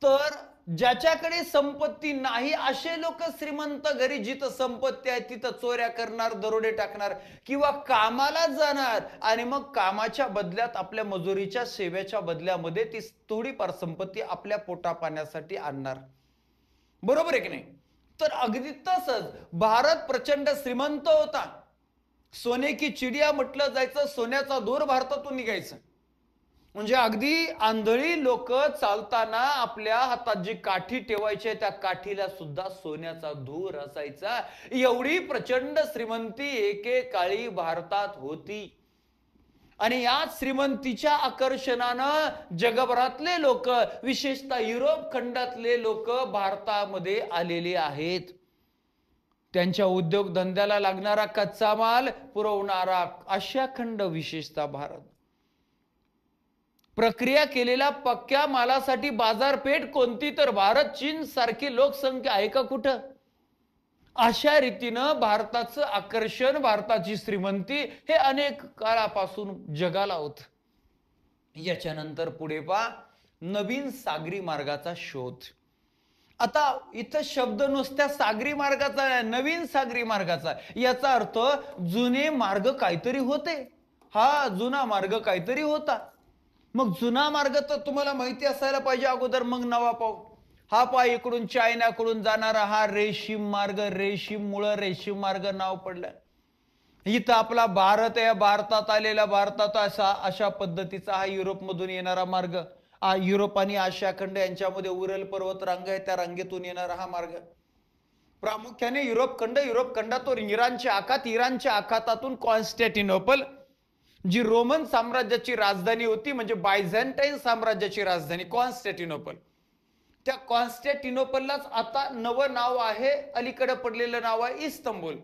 तर ज्याच्याकडे संपत्ती नाही असे लोक श्रीमंत घरी जिथं संपत्ती आहे तिथं चोऱ्या करणार, दरोडे टाकणार किंवा कामाला जाणार आणि मग कामाच्या बदल्यात आपल्या मजुरीच्या सेवेच्या बदल्यामध्ये ती थोडीफार संपत्ती आपल्या पोटा पाण्यासाठी आणणार. बरोबर आहे की नाही? तर अगदी तसंच भारत प्रचंड श्रीमंत होता. सोने की चिडिया म्हटलं जायचं, सोन्याचा धूर भारतातून निघायचं. म्हणजे अगदी आंधळी लोक चालताना आपल्या हातात जी काठी ठेवायची त्या काठीला सुद्धा सोन्याचा धूर असायचा. एवढी प्रचंड श्रीमंती एकेकाळी भारतात होती आणि या श्रीमंतीच्या आकर्षणानं जगभरातले लोक, विशेषतः युरोप खंडातले लोक भारतामध्ये आलेले आहेत. त्यांच्या उद्योगधंद्याला लागणारा कच्चा माल पुरवणारा आशिया खंड, विशेषतः भारत. प्रक्रिया केलेल्या पक्क्या मालासाठी बाजारपेठ कोणती? तर भारत. चीन सारखी लोकसंख्या आहे का कुठं? अशा रीतीनं भारताचं आकर्षण, भारताची श्रीमंती हे अनेक काळापासून जगाला होत. याच्यानंतर पुढे पहा, नवीन सागरी मार्गाचा शोध. आता इथं शब्द नुसत्या सागरी मार्गाचा आहे, नवीन सागरी मार्गाचा. याचा अर्थ जुने मार्ग काहीतरी होते. हा जुना मार्ग काहीतरी होता. मग जुना मार्ग तर तुम्हाला माहिती असायला पाहिजे अगोदर, मग नवा पाहू. हा पहा, इकडून चायनाकडून जाणारा हा रेशीम मार्ग, रेशीम मुळे रेशीम मार्ग नाव पडलं. इथं आपला भारत आहे, भारतात आलेला, भारतात अशा पद्धतीचा हा युरोप मधून येणारा मार्ग. युरोप आणि आशिया खंड यांच्यामध्ये उरल पर्वत रांग आहे, त्या रांगेतून येणारा हा मार्ग. प्रामुख्याने युरोप खंड, युरोप खंडातून इराणच्या आखात, इराणच्या आखातातून कॉन्स्टॅन्टिनोपल जी रोमन साम्राज्याची राजधानी होती, म्हणजे बायझेंटाईन साम्राज्याची राजधानी कॉन्स्टॅन्टिनोपल, त्या कॉन्स्टॅन्टिनोपललाच आता नवं नाव आहे, अलीकडे पडलेलं नाव आहे इस्तंबूल.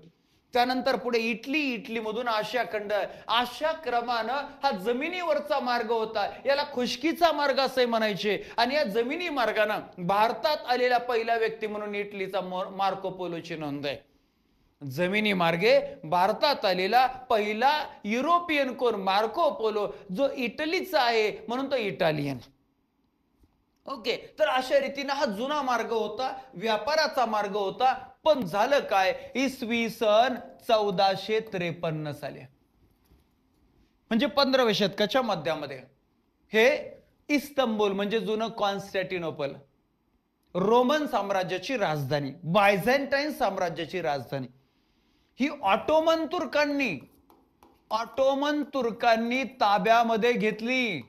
त्यानंतर पुढे इटली, इटलीमधून आशिया खंड. अशा क्रमानं हा जमिनीवरचा मार्ग होता, याला खुशकीचा मार्ग असे म्हणायचे. आणि या जमिनी मार्गाने भारतात आलेला पहिला व्यक्ती म्हणून इटलीचा मार्को पोलोची नोंद आहे. जमिनी मार्गे भारतात आलेला पहिला युरोपियन कोण? मार्को पोलो, जो इटलीचा आहे म्हणून तो इटालियन. ओके, तर अशा रीतीने हा जुना मार्ग होता, व्यापाराचा मार्ग होता. पण झालं काय? इसवी सन 1453 साली, म्हणजे 15व्या शतकाच्या मध्यामध्ये हे इस्तंबूल म्हणजे जुनं कॉन्स्टॅन्टिनोपल, रोमन साम्राज्याची राजधानी, बायझेंटाईन साम्राज्याची राजधानी, ही ऑटोमन तुर्कांनी ताब्यामध्ये घेतली.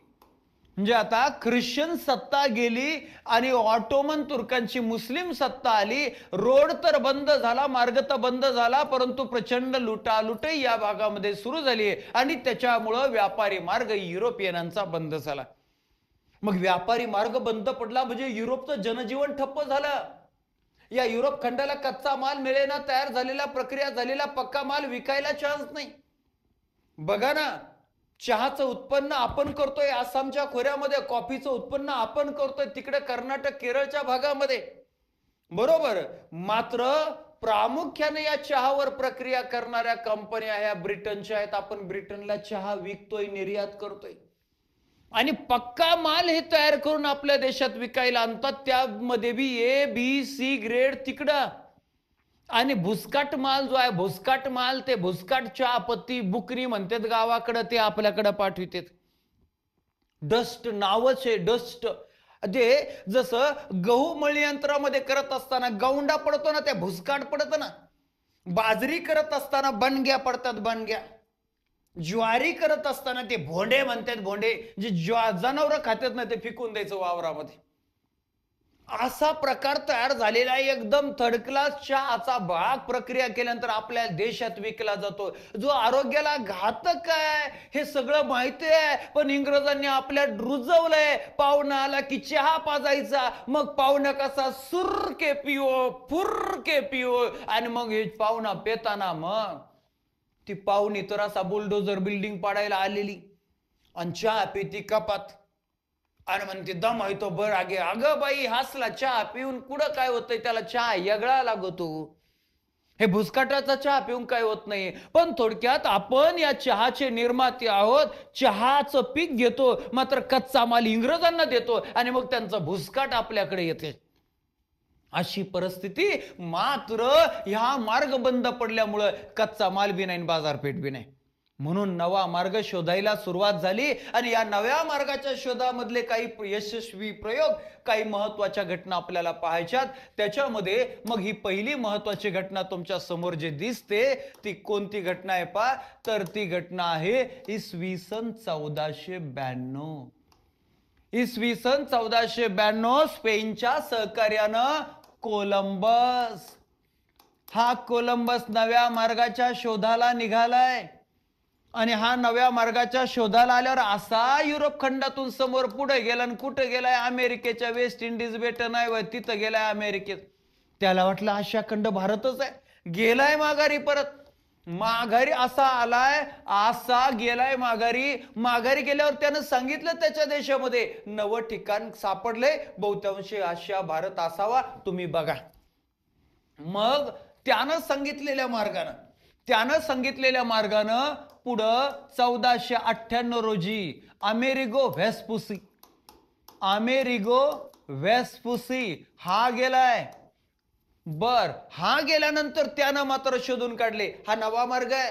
म्हणजे आता ख्रिश्चन सत्ता गेली आणि ऑटोमन तुर्कांची मुस्लिम सत्ता आली. रोड तर बंद झाला, मार्ग तर बंद झाला, परंतु प्रचंड लुटालुटही या भागामध्ये सुरू झाली आणि त्याच्यामुळं व्यापारी मार्ग युरोपियनांचा बंद झाला. मग व्यापारी मार्ग बंद पडला म्हणजे युरोपचं जनजीवन ठप्प झालं. या युरोप खंडाला कच्चा माल मिळेना, तयार झालेला, प्रक्रिया झालेला पक्का माल विकायला चान्स नाही. बघा ना, चहाचं उत्पन्न आपण करतोय आसामच्या खोऱ्यामध्ये, कॉफीचं उत्पन्न आपण करतोय तिकडे कर्नाटक, केरळच्या भागामध्ये, बरोबर. मात्र प्रामुख्याने या चहावर प्रक्रिया करणाऱ्या कंपन्या ह्या ब्रिटनच्या आहेत. आपण ब्रिटनला चहा विकतोय, निर्यात करतोय आणि पक्का माल हे तयार करून आपल्या देशात विकायला आणतात. त्यामध्ये बी ए बी सी ग्रेड तिकडं. आणि भुसकाट माल जो आहे, भुसकाट माल, ते भुसकाट चहापत्ती बुकरी म्हणतात गावाकडे, ते आपल्याकडे पाठवितात. डस्ट नावच आहे, डस्ट. जे जसं गहू मळी यंत्रामध्ये करत असताना गौंडा पडतो ना, त्या भुसकाट पडत ना. बाजरी करत असताना बनग्या पडतात, बनग्या. ज्वारी करत असताना ते भोंडे म्हणतात, भोंडे. जे जनावर खात्यात ना ते फेकून द्यायचं वावरामध्ये. असा प्रकार तयार झालेला आहे, एकदम थर्ड क्लास चहाचा भाग प्रक्रिया केल्यानंतर आपल्या देशात विकला जातो, जो आरोग्याला घातक आहे हे सगळं माहिती आहे, पण इंग्रजांनी आपल्या रुजवलंय. पाहुणा आला की चहा पाजायचा, मग पाहुणा कसा सुर के पिओ फुर के पिओ, आणि मग हे पाहुणा पेताना मग ती पाहुणी तर असा बुलडोजर बिल्डिंग पाडायला आलेली, आणि चहा पिती कपात, आणि म्हणते दम आहे तो बर आगे. अगं बाई, हसला चहा पिऊन कुठं काय होतंय, त्याला चहा वेगळा लागतो. हे भुसकाटाचा चहा पिऊन काय होत नाही. पण थोडक्यात आपण या चहाचे निर्माते आहोत, चहाचं पीक घेतो, मात्र कच्चा माल इंग्रजांना देतो, आणि मग त्यांचा भुसकाट आपल्याकडे येते. अशी परिस्थिती. मात्र ह्या मार्ग बंद पडल्यामुळं कच्चा माल बी नाही, बाजारपेठ बी नाही. म्हणून नवा मार्ग शोधायला सुरुवात झाली, आणि या नव्या मार्गाच्या शोधामधले काही यशस्वी प्रयोग, काही महत्वाच्या घटना आपल्याला पाहायच्यात. त्याच्यामध्ये मग ही पहिली महत्वाची घटना तुमच्या समोर जे दिसते ती कोणती घटना आहे पहा, तर ती घटना आहे इसवी सन 1492. इसवी सन 1492 स्पेनच्या सहकार्यानं कोलंबस, हा कोलंबस नव्या मार्गाच्या शोधाला निघालाय. आणि हा नव्या मार्गाच्या शोधाला आल्यावर असा युरोप खंडातून समोर पुढे गेला, आणि कुठे गेलाय, अमेरिकेच्या वेस्ट इंडिज बेट नाही व तिथं गेलाय अमेरिकेत. त्याला वाटलं आशिया खंड भारतच आहे, गेलाय माघारी, परत माघारी असा आलाय, असा गेलाय माघारी. माघारी गेल्यावर त्यानं सांगितलं त्याच्या देशामध्ये नवं ठिकाण सापडले, बहुतांशी आशिया भारत असावा, तुम्ही बघा. मग त्यानं सांगितलेल्या मार्गानं पुढं 1498 रोजी अमेरिगो वेस्पुसी हा गेलाय. बर, हा गेल्यानंतर त्यानं मात्र शोधून काढले हा नवा मार्ग आहे,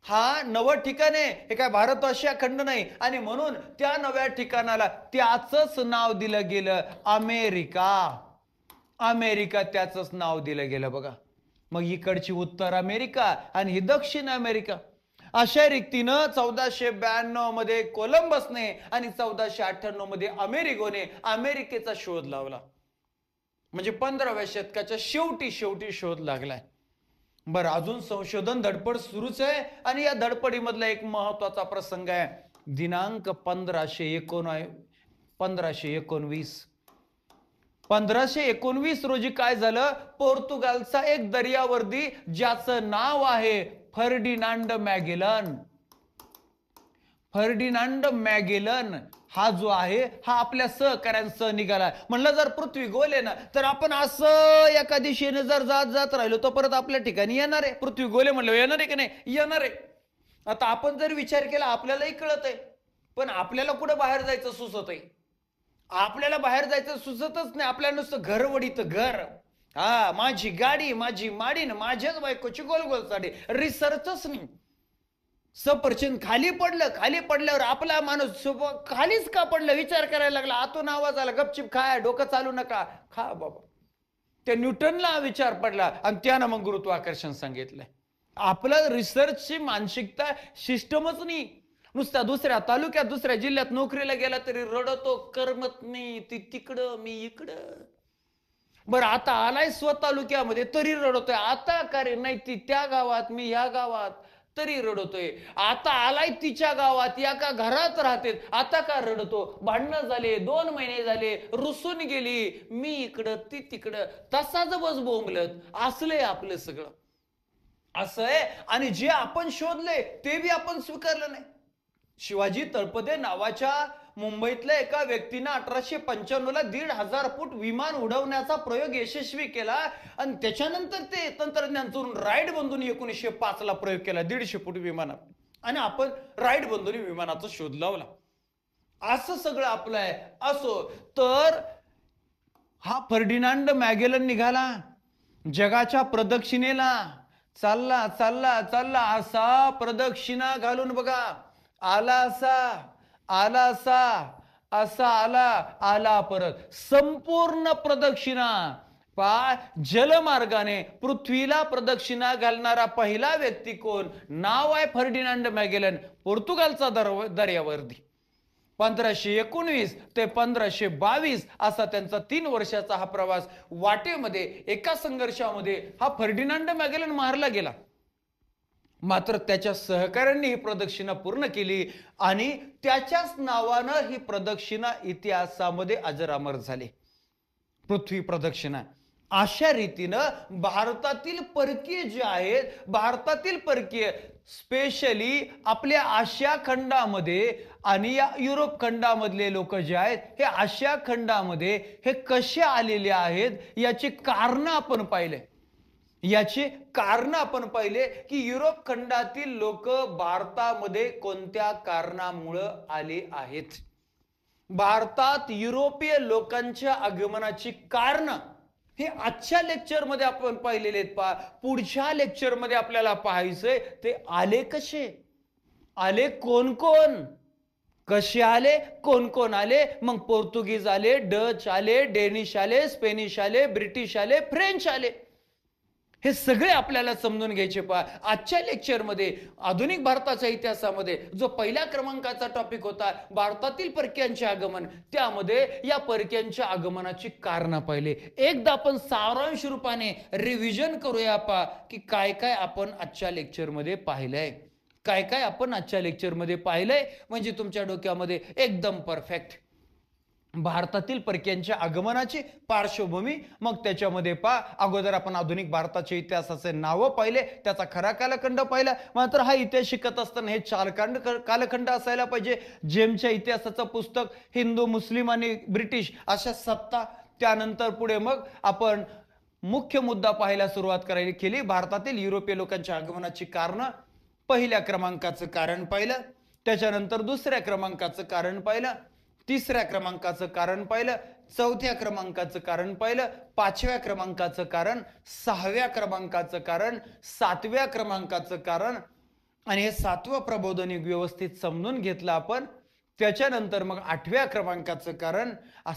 हा नवं ठिकाण आहे, हे काय भारत आशिया खंड नाही. आणि म्हणून त्या नव्या ठिकाणाला त्याचंच नाव दिलं गेलं, अमेरिका त्याचंच नाव दिलं गेलं बघा. मग इकडची उत्तर अमेरिका आणि ही दक्षिण अमेरिका. अशा रीतीनं 1492 मध्ये कोलंबसने आणि 1498 मध्ये अमेरिगोने अमेरिकेचा शोध लावला. म्हणजे 15व्या शतकाच्या शेवटी शोध लागलाय. बरं, अजून संशोधन धडपड सुरूच आहे, आणि या धडपडीमधला एक महत्वाचा प्रसंग आहे. दिनांक 1519 रोजी काय झालं, पोर्तुगालचा एक दर्यावर्दी ज्याचं नाव आहे फर्डिनांड मॅगेलन, हा जो आहे हा आपल्या सहकार्यांसह निघाला. म्हणलं जर पृथ्वी गोल आहे ना, तर आपण असं एका दिशेने जर जात राहिलो तर परत आपल्या ठिकाणी येणार आहे. पृथ्वी गोल आहे म्हणलं येणार आहे की नाही, येणार आहे. आता आपण जर विचार केला आपल्यालाही कळत आहे, पण आपल्याला कुठं बाहेर जायचं सुचत आहे, आपल्याला बाहेर जायचं सुचतच नाही. आपल्याला नुसतं घर वडीत घर, हा माझी गाडी, माझी माडी, माझ्याच बायकोची गोल गोल साडी, रिसर्चच नाही. सफरचंद खाली पडल्यावर आपला माणूस खालीच का पडलं विचार करायला लागला, आतून आवाज आला गपचिप खा, डोकं चालू नका, खा बाबा. त्या न्यूटनला विचार पडला, आणि त्यानं मग गुरुत्वाकर्षण सांगितलंय. आपलं रिसर्चची मानसिकता सिस्टमच नाही. नुसता दुसऱ्या तालुक्यात दुसऱ्या जिल्ह्यात नोकरीला गेला तरी रडतो, करमत नाही, ती तिकडं मी इकडं. बरं, आता आलाय स्वतालुक्यामध्ये तरी रडतोय, आता का रे नाही ती त्या गावात मी ह्या गावात तरी रडतोय. आता आलाय तिच्या गावात, या का घरात राहते, आता का रडतो, भांडणं झाले, 2 महिने झाले, रुसून गेली, मी इकडं ती तिकडं, तसाच बस बोंबलत. असलंय आपलं सगळं, असं आहे. आणि जे आपण शोधले ते बी आपण स्वीकारलं नाही. शिवाजी तळपदे नावाच्या मुंबईतल्या एका व्यक्तीनं 1895 ला 1500 फूट विमान उडवण्याचा प्रयोग यशस्वी केला, आणि त्याच्यानंतर ते तंत्रज्ञान चोरून राईट बंधूंनी 1905 ला प्रयोग केला 150 फूट विमानात, आणि आपण राईट बंधूंनी विमानाचा शोध लावला. असं सगळं आपलं आहे. असो तर हा फर्डिनांड मॅगेलन निघाला जगाच्या प्रदक्षिणेला, चालला असा प्रदक्षिणा घालून बघा, आला परत संपूर्ण प्रदक्षिणा. जलमार्गाने पृथ्वीला प्रदक्षिणा घालणारा पहिला व्यक्ती कोण, नाव आहे फर्डिनांड मॅगेलन, पोर्तुगालचा दर्यावर्दी. 1519 ते 1522 असा त्यांचा 3 वर्षाचा हा प्रवास. वाटेमध्ये एका संघर्षामध्ये हा फर्डिनांड मॅगेलन मारला गेला, मात्र त्याच्या सहकाऱ्यांनी ही प्रदक्षिणा पूर्ण केली आणि त्याच्याच नावानं ही प्रदक्षिणा इतिहासामध्ये अजरामर झाली, पृथ्वी प्रदक्षिणा. अशा रीतीनं भारतातील परकीय जे आहेत, भारतातील परकीय स्पेशली आपल्या आशिया खंडामध्ये आणि या युरोप खंडामधले लोक जे आहेत, हे आशिया खंडामध्ये हे कसे आलेले आहेत याची कारण आपण पाहिले. याची कारण आपण पाहिले की युरोप खंडातील लोक भारतामध्ये कोणत्या कारणामुळे आले आहेत. भारतात युरोपीय लोकांच्या आगमनाची कारण हे आजच्या लेक्चर मध्ये आपण पाहिलेले आहेत. पुढच्या लेक्चर मध्ये आपल्याला पाहायचंय ते आले कसे, आले कोण कोण, कसे आले, कोण कोण आले. मग पोर्तुगीज आले, डच आले, डेनिश आले, स्पेनिश आले, ब्रिटिश आले, फ्रेंच आले. हे सगळे आपल्याला समजून घ्यायचे. आजच्या लेक्चर मध्ये आधुनिक भारताच्या इतिहासामध्ये जो पहिल्या क्रमांकाचा टॉपिक होता भारतातील परक्यांचे आगमन, त्यामध्ये या परक्यांच्या आगमनाची कारण पाहिले. एकदा आपण सारांश रूपाने रिव्हिजन करूया की काय काय आपण आजच्या लेक्चर मध्ये पाहिलंय, काय काय आपण आजच्या लेक्चर मध्ये पाहिलंय, म्हणजे तुमच्या डोक्यामध्ये एकदम परफेक्ट भारतातील परक्यांच्या आगमनाची पार्श्वभूमी. मग त्याच्यामध्ये अगोदर आपण आधुनिक भारताच्या इतिहासाचे नाव पाहिले, त्याचा खरा कालखंड पाहिला. मात्र हा इतिहास शिकत असताना हे 4 कालखंड असायला पाहिजे. जेमच्या इतिहासाचं पुस्तक, हिंदू, मुस्लिम आणि ब्रिटिश अशा सत्ता. त्यानंतर पुढे मग आपण मुख्य मुद्दा पाहायला सुरुवात केली, भारतातील युरोपीय लोकांच्या आगमनाची कारण. पहिल्या क्रमांकाचं कारण पाहिलं, त्याच्यानंतर दुसऱ्या क्रमांकाचं कारण पाहिलं, तिसऱ्या क्रमांकाचं कारण पाहिलं, चौथ्या क्रमांकाचं कारण पाहिलं, 5व्या क्रमांकाचं कारण, 6व्या क्रमांकाचं कारण, 7व्या क्रमांकाचं कारण, आणि हे 7वं प्रबोधन व्यवस्थित समजून घेतलं आपण. त्याच्यानंतर मग 8व्या क्रमांकाचं कारण,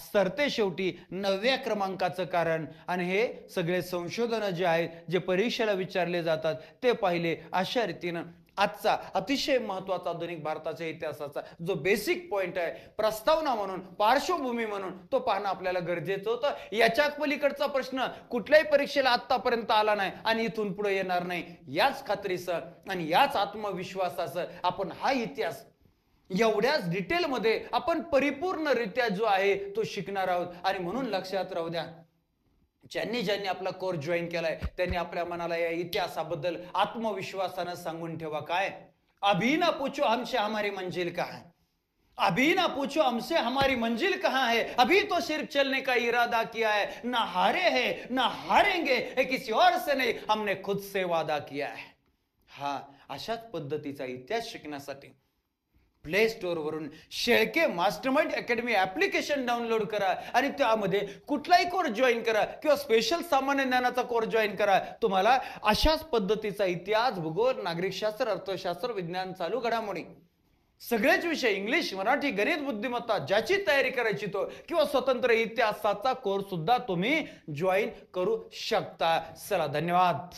सरते शेवटी 9व्या क्रमांकाचं कारण. आणि हे सगळे संशोधन जे आहेत, जे परीक्षेला विचारले जातात ते पाहिले. अशा रीतीनं आजचा अतिशय महत्वाचा आधुनिक भारताच्या इतिहासाचा जो बेसिक पॉइंट आहे, प्रस्तावना म्हणून, पार्श्वभूमी म्हणून, तो पाहणं आपल्याला गरजेचं होतं. याच्या पलीकडचा प्रश्न कुठल्याही परीक्षेला आतापर्यंत आला नाही आणि इथून पुढे येणार नाही. याच खात्रीसह आणि याच आत्मविश्वासासह आपण हा इतिहास एवढ्याच डिटेलमध्ये आपण परिपूर्णरित्या जो आहे तो शिकणार आहोत. आणि म्हणून लक्षात राहू द्या, ज्यांनी आपला कोर्स जॉईन केलाय त्यांनी आपल्या मनाला या इतिहासाबद्दल आत्मविश्वासानं सांगून ठेवा. काय? अभी ना पूछो हमसे हमारी मंजिल कहाँ है, अभी ना पूछो हमसे हमारी मंजिल कहाँ है, अभी तो सिर्फ चलने का इरादा किया है, ना हारे हैं ना हारेंगे, किसी और से नहीं, हमने खुद से वादा किया है. हा अशाच पद्धतीचा इतिहास शिकण्यासाठी प्ले स्टोर वरून Shelke mastermind academy application download करा आणि त्यामध्ये कुठलाही कोर्स जॉईन करा किंवा स्पेशल सामान्य ज्ञानाचा कोर्स जॉईन करा. तुम्हाला अशाच पद्धतीचा इतिहास, भूगोल, नागरिकशास्त्र, अर्थशास्त्र, विज्ञान, चालू घडामोडी सगळेच विषय, इंग्लिश, मराठी, गणित, बुद्धिमत्ता ज्याची तयारी करायची तो किंवा स्वतंत्र इतिहासाचा कोर्स सुद्धा तुम्ही जॉईन करू शकता. चला, धन्यवाद.